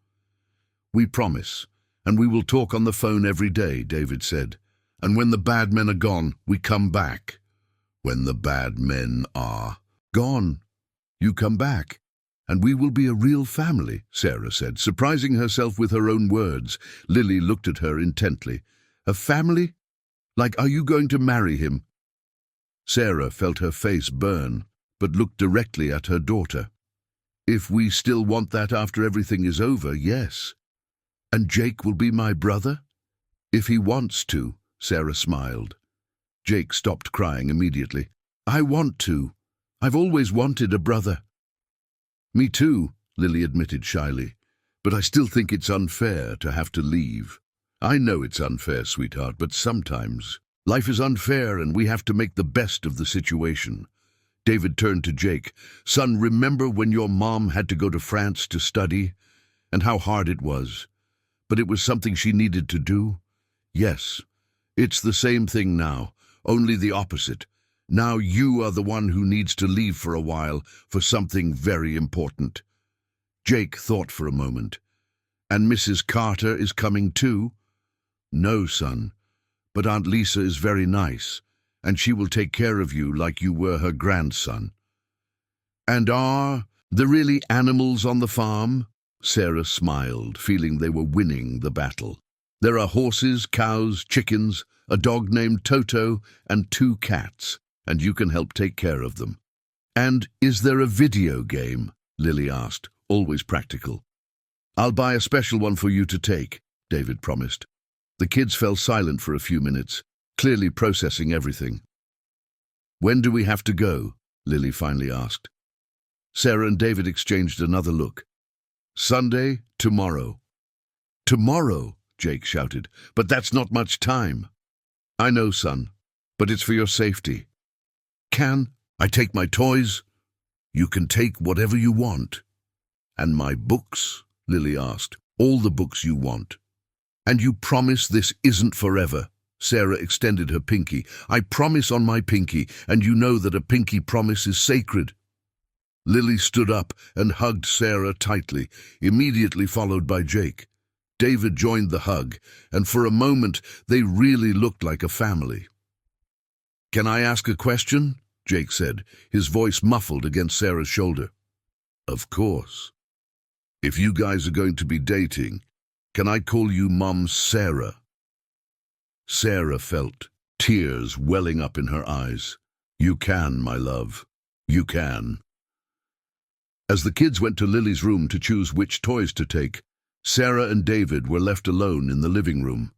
"We promise, and we will talk on the phone every day," David said. "And when the bad men are gone, we come back." "When the bad men are gone, you come back, and we will be a real family," Sarah said, surprising herself with her own words. Lily looked at her intently. "A family? Like, are you going to marry him?" Sarah felt her face burn, but looked directly at her daughter. "If we still want that after everything is over, yes." "And Jake will be my brother?" "If he wants to," Sarah smiled. Jake stopped crying immediately. "I want to. I've always wanted a brother." "Me too," Lily admitted shyly. "But I still think it's unfair to have to leave." "I know it's unfair, sweetheart, but sometimes life is unfair and we have to make the best of the situation." David turned to Jake. "Son, remember when your mom had to go to France to study? And how hard it was? But it was something she needed to do?" "Yes. It's the same thing now, only the opposite. Now you are the one who needs to leave for a while for something very important." Jake thought for a moment. "And Mrs. Carter is coming too?" "No, son, but Aunt Lisa is very nice, and she will take care of you like you were her grandson." "And are there really animals on the farm?" Sarah smiled, feeling they were winning the battle. "There are horses, cows, chickens, a dog named Toto, and 2 cats, and you can help take care of them." "And is there a video game?" Lily asked, always practical. "I'll buy a special one for you to take," David promised. The kids fell silent for a few minutes, clearly processing everything. "When do we have to go?" Lily finally asked. Sarah and David exchanged another look. "Sunday, tomorrow." "Tomorrow?" Jake shouted. "But that's not much time." "I know, son, but it's for your safety." "Can I take my toys?" "You can take whatever you want." "And my books?" Lily asked. "All the books you want." And you promise this isn't forever? Sarah extended her pinky. I promise on my pinky, and you know that a pinky promise is sacred. Lily stood up and hugged Sarah tightly, immediately followed by Jake. David joined the hug, and for a moment they really looked like a family. Can I ask a question? Jake said, his voice muffled against Sarah's shoulder. Of course. If you guys are going to be dating, can I call you Mom Sarah? Sarah felt tears welling up in her eyes. You can, my love. You can. As the kids went to Lily's room to choose which toys to take, Sarah and David were left alone in the living room.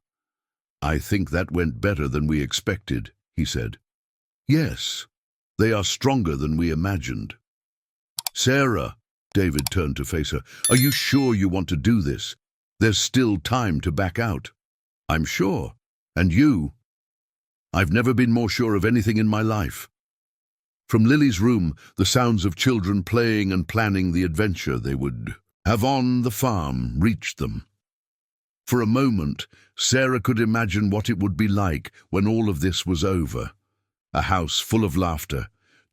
I think that went better than we expected, he said. Yes, they are stronger than we imagined. Sarah, David turned to face her, are you sure you want to do this? There's still time to back out. I'm sure. And you? I've never been more sure of anything in my life. From Lily's room, the sounds of children playing and planning the adventure they would have on the farm reached them. For a moment, Sarah could imagine what it would be like when all of this was over. A house full of laughter,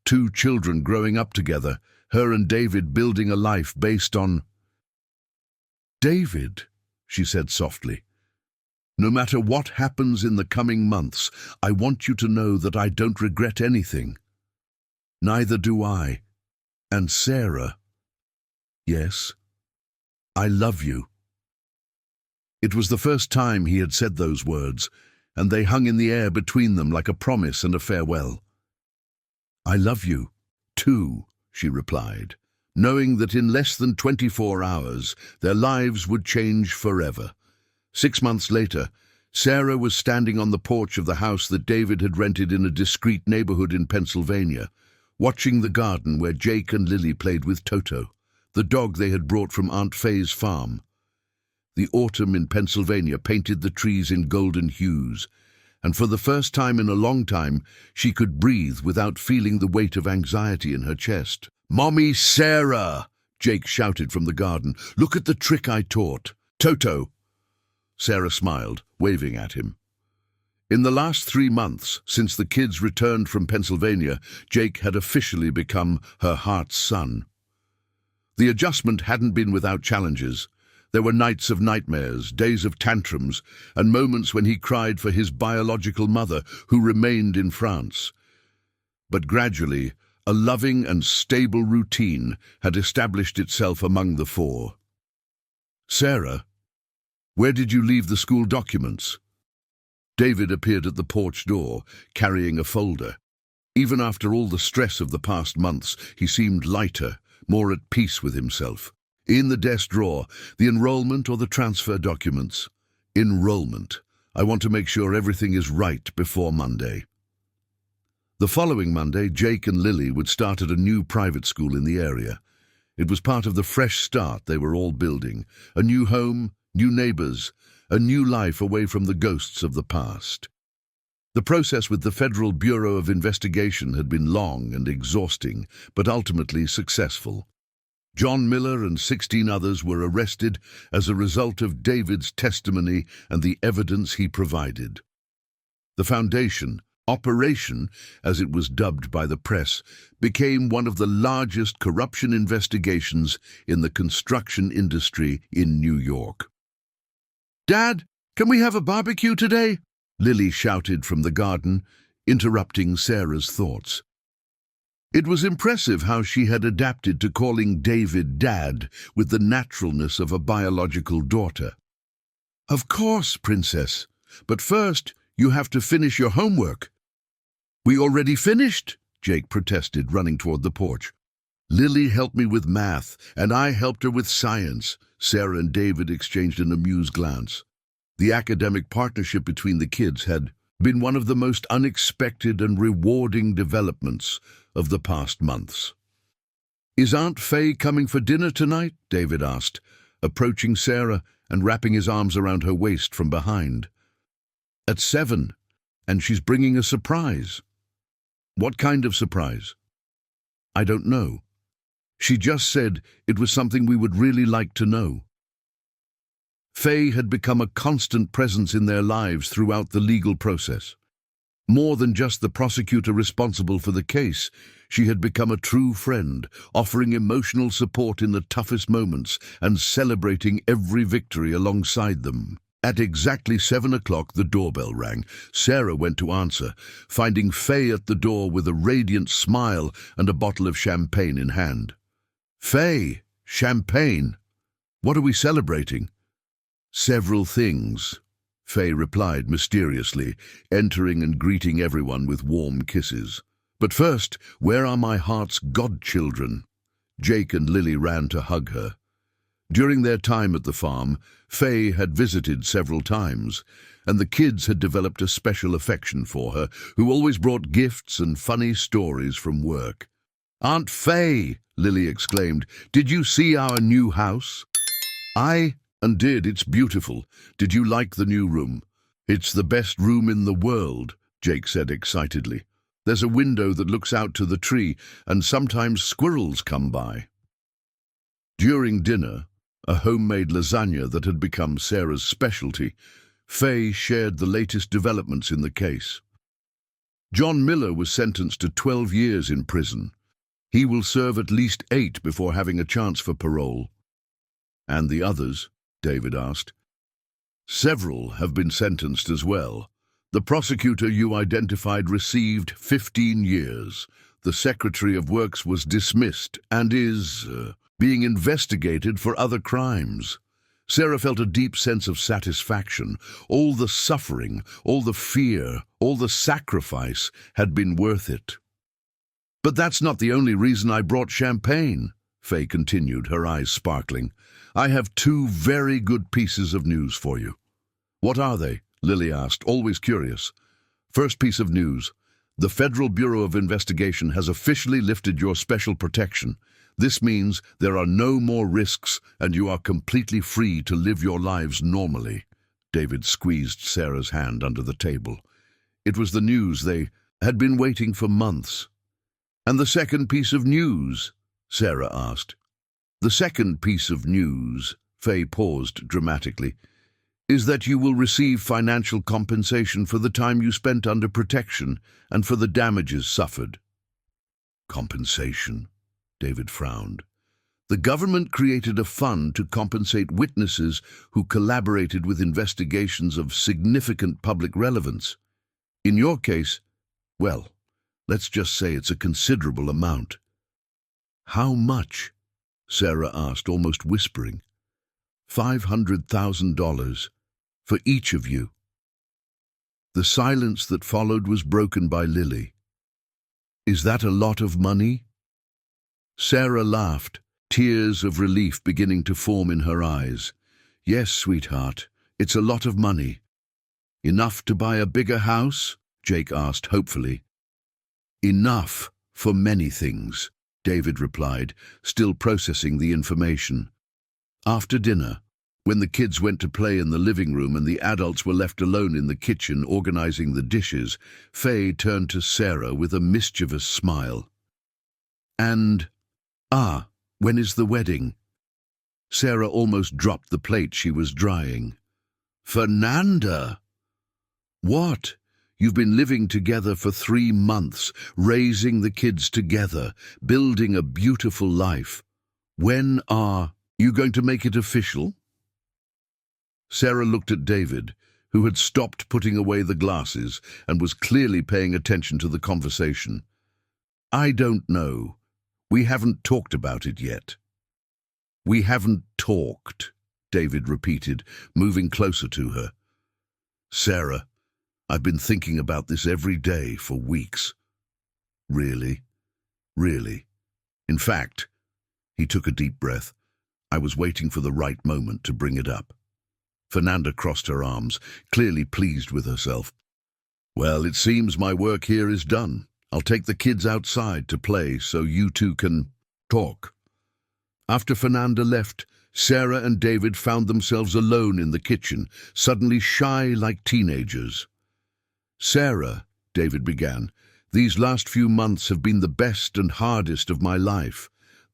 2 children growing up together, her and David building a life based on... David, she said softly, no matter what happens in the coming months, I want you to know that I don't regret anything. Neither do I. And Sarah, yes, I love you. It was the first time he had said those words, and they hung in the air between them like a promise and a farewell. I love you, too, she replied, knowing that in less than 24 hours their lives would change forever. 6 months later, Sarah was standing on the porch of the house that David had rented in a discreet neighborhood in Pennsylvania, watching the garden where Jake and Lily played with Toto, the dog they had brought from Aunt Faye's farm. The autumn in Pennsylvania painted the trees in golden hues, and for the first time in a long time, she could breathe without feeling the weight of anxiety in her chest. "Mommy Sarah!" Jake shouted from the garden. "Look at the trick I taught. Toto!" Sarah smiled, waving at him. In the last 3 months, since the kids returned from Pennsylvania, Jake had officially become her heart's son. The adjustment hadn't been without challenges. There were nights of nightmares, days of tantrums, and moments when he cried for his biological mother, who remained in France. But gradually, a loving and stable routine had established itself among the 4. "Sarah, where did you leave the school documents?" David appeared at the porch door, carrying a folder. Even after all the stress of the past months, he seemed lighter, more at peace with himself. "In the desk drawer, the enrollment or the transfer documents?" "Enrollment. I want to make sure everything is right before Monday." The following Monday, Jake and Lily would start at a new private school in the area. It was part of the fresh start they were all building. A new home, new neighbors, a new life away from the ghosts of the past. The process with the Federal Bureau of Investigation had been long and exhausting, but ultimately successful. John Miller and 16 others were arrested as a result of David's testimony and the evidence he provided. The Foundation, Operation, as it was dubbed by the press, became one of the largest corruption investigations in the construction industry in New York. "Dad, can we have a barbecue today?" Lily shouted from the garden, interrupting Sarah's thoughts. It was impressive how she had adapted to calling David Dad with the naturalness of a biological daughter. "Of course, Princess, but first you have to finish your homework." "We already finished," Jake protested, running toward the porch. "Lily helped me with math, and I helped her with science." Sarah and David exchanged an amused glance. The academic partnership between the kids had been one of the most unexpected and rewarding developments of the past months. "Is Aunt Faye coming for dinner tonight?" David asked, approaching Sarah and wrapping his arms around her waist from behind. "At 7, and she's bringing a surprise." "What kind of surprise?" "I don't know. She just said it was something we would really like to know." Faye had become a constant presence in their lives throughout the legal process. More than just the prosecutor responsible for the case, she had become a true friend, offering emotional support in the toughest moments and celebrating every victory alongside them. At exactly 7 o'clock, the doorbell rang. Sarah went to answer, finding Faye at the door with a radiant smile and a bottle of champagne in hand. "Faye, champagne? What are we celebrating?" "Several things," Faye replied mysteriously, entering and greeting everyone with warm kisses. "But first, where are my heart's godchildren?" Jake and Lily ran to hug her. During their time at the farm, Faye had visited several times, and the kids had developed a special affection for her, who always brought gifts and funny stories from work. "Aunt Faye," Lily exclaimed, "did you see our new house?" "I did. It's beautiful. Did you like the new room?" "It's the best room in the world," Jake said excitedly. "There's a window that looks out to the tree, and sometimes squirrels come by." During dinner, a homemade lasagna that had become Sarah's specialty, Faye shared the latest developments in the case. John Miller was sentenced to 12 years in prison. He will serve at least 8 before having a chance for parole. "And the others?" David asked. "Several have been sentenced as well. The prosecutor you identified received 15 years. The Secretary of Works was dismissed and is being investigated for other crimes." Sarah felt a deep sense of satisfaction. All the suffering, all the fear, all the sacrifice had been worth it. "But that's not the only reason I brought champagne," Faye continued, her eyes sparkling. "I have 2 very good pieces of news for you." "What are they?" Lily asked, always curious. "First piece of news. The Federal Bureau of Investigation has officially lifted your special protection. This means there are no more risks and you are completely free to live your lives normally." David squeezed Sarah's hand under the table. It was the news they had been waiting for months. "And the second piece of news?" Sarah asked. "The second piece of news," Faye paused dramatically, "is that you will receive financial compensation for the time you spent under protection and for the damages suffered." "Compensation?" David frowned. "The government created a fund to compensate witnesses who collaborated with investigations of significant public relevance. In your case, well, let's just say it's a considerable amount." "How much?" Sarah asked, almost whispering. $500,000 for each of you." The silence that followed was broken by Lily. "Is that a lot of money?" Sarah laughed, tears of relief beginning to form in her eyes. "Yes, sweetheart, it's a lot of money." "Enough to buy a bigger house?" Jake asked hopefully. "Enough for many things," David replied, still processing the information. After dinner, when the kids went to play in the living room and the adults were left alone in the kitchen organizing the dishes, Faye turned to Sarah with a mischievous smile. "And, when is the wedding?" Sarah almost dropped the plate she was drying. "Fernanda! What? You've been living together for 3 months, raising the kids together, building a beautiful life. When are you going to make it official?" Sarah looked at David, who had stopped putting away the glasses and was clearly paying attention to the conversation. "I don't know. We haven't talked about it yet." "We haven't talked," David repeated, moving closer to her. "Sarah, I've been thinking about this every day for weeks." "Really? Really? In fact," he took a deep breath, "I was waiting for the right moment to bring it up." Fernanda crossed her arms, clearly pleased with herself. "Well, it seems my work here is done. I'll take the kids outside to play so you two can talk." After Fernanda left, Sarah and David found themselves alone in the kitchen, suddenly shy like teenagers. "Sarah," David began, "these last few months have been the best and hardest of my life.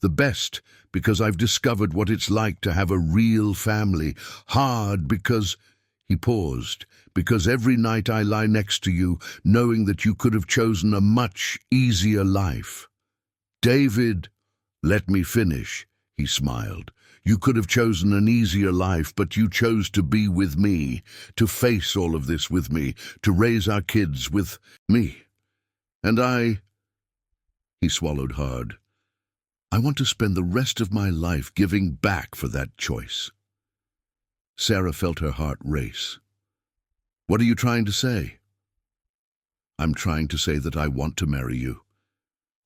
The best, because I've discovered what it's like to have a real family. Hard, because—" He paused. "Because every night I lie next to you, knowing that you could have chosen a much easier life." "David, let me finish," he smiled. "You could have chosen an easier life, but you chose to be with me, to face all of this with me, to raise our kids with me. And he swallowed hard. "I want to spend the rest of my life giving back for that choice." Sarah felt her heart race. "What are you trying to say?" "I'm trying to say that I want to marry you.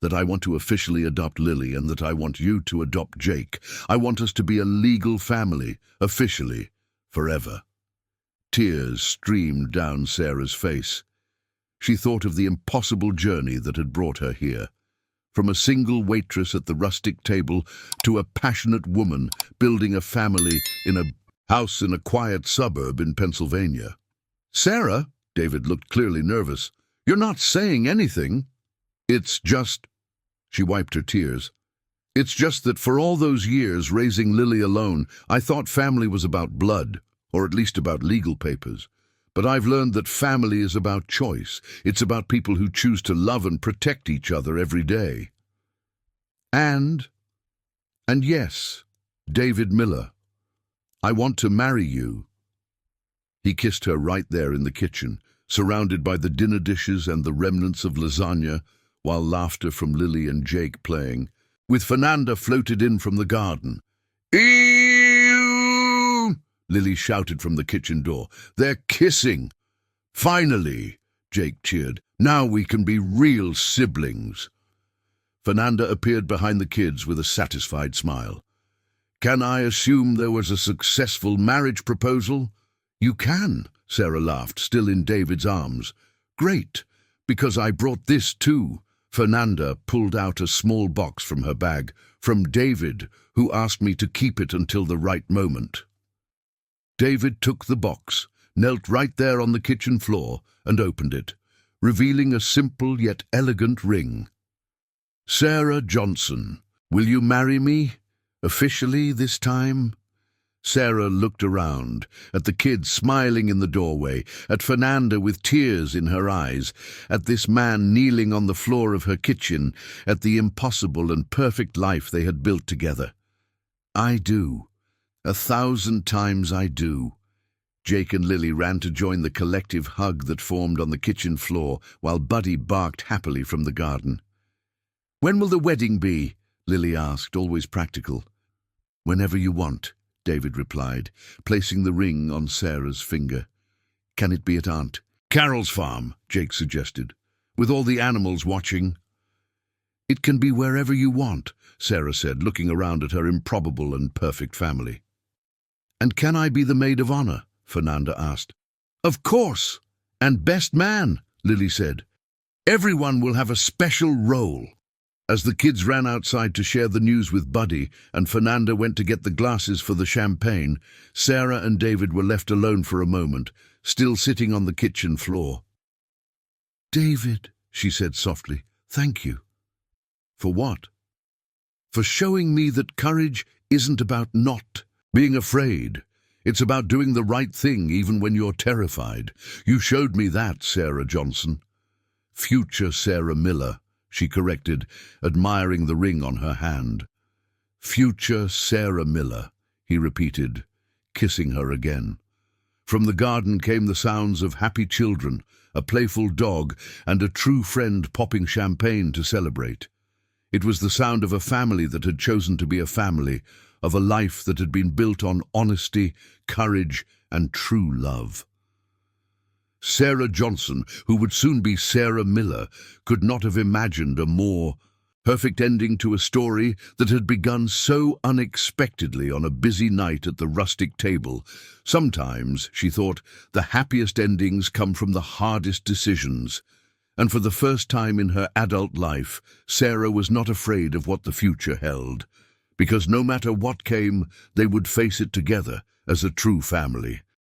That I want to officially adopt Lily, and that I want you to adopt Jake. I want us to be a legal family, officially, forever." Tears streamed down Sarah's face. She thought of the impossible journey that had brought her here. From a single waitress at the rustic table to a passionate woman building a family in a house in a quiet suburb in Pennsylvania. "Sarah," David looked clearly nervous, "you're not saying anything." "It's just—" She wiped her tears. "It's just that for all those years raising Lily alone, I thought family was about blood, or at least about legal papers. But I've learned that family is about choice. It's about people who choose to love and protect each other every day. And yes, David Miller, I want to marry you." He kissed her right there in the kitchen, surrounded by the dinner dishes and the remnants of lasagna, while laughter from Lily and Jake playing, with Fernanda floated in from the garden. "Ew!" Lily shouted from the kitchen door. "They're kissing!" "Finally!" Jake cheered. "Now we can be real siblings." Fernanda appeared behind the kids with a satisfied smile. "Can I assume there was a successful marriage proposal?" "You can," Sarah laughed, still in David's arms. "Great, because I brought this too." Fernanda pulled out a small box from her bag, "from David, who asked me to keep it until the right moment." David took the box, knelt right there on the kitchen floor, and opened it, revealing a simple yet elegant ring. "Sarah Johnson, will you marry me? Officially this time?" Sarah looked around, at the kids smiling in the doorway, at Fernanda with tears in her eyes, at this man kneeling on the floor of her kitchen, at the impossible and perfect life they had built together. "I do. 1,000 times I do." Jake and Lily ran to join the collective hug that formed on the kitchen floor, while Buddy barked happily from the garden. "When will the wedding be?" Lily asked, always practical. "Whenever you want," David replied, placing the ring on Sarah's finger. "Can it be at Aunt Carol's farm?" Jake suggested, "with all the animals watching?" "It can be wherever you want," Sarah said, looking around at her improbable and perfect family. "And can I be the maid of honor?" Fernanda asked. "Of course! And best man," Lily said. "Everyone will have a special role." As the kids ran outside to share the news with Buddy, and Fernanda went to get the glasses for the champagne, Sarah and David were left alone for a moment, still sitting on the kitchen floor. "David," she said softly, "thank you." "For what?" "For showing me that courage isn't about not being afraid. It's about doing the right thing even when you're terrified. You showed me that, Sarah Johnson." "Future Sarah Miller," she corrected, admiring the ring on her hand. "Future Sarah Miller," he repeated, kissing her again. From the garden came the sounds of happy children, a playful dog, and a true friend popping champagne to celebrate. It was the sound of a family that had chosen to be a family, of a life that had been built on honesty, courage, and true love. Sarah Johnson, who would soon be Sarah Miller, could not have imagined a more perfect ending to a story that had begun so unexpectedly on a busy night at the rustic table. Sometimes, she thought, the happiest endings come from the hardest decisions. And for the first time in her adult life, Sarah was not afraid of what the future held, because no matter what came, they would face it together as a true family.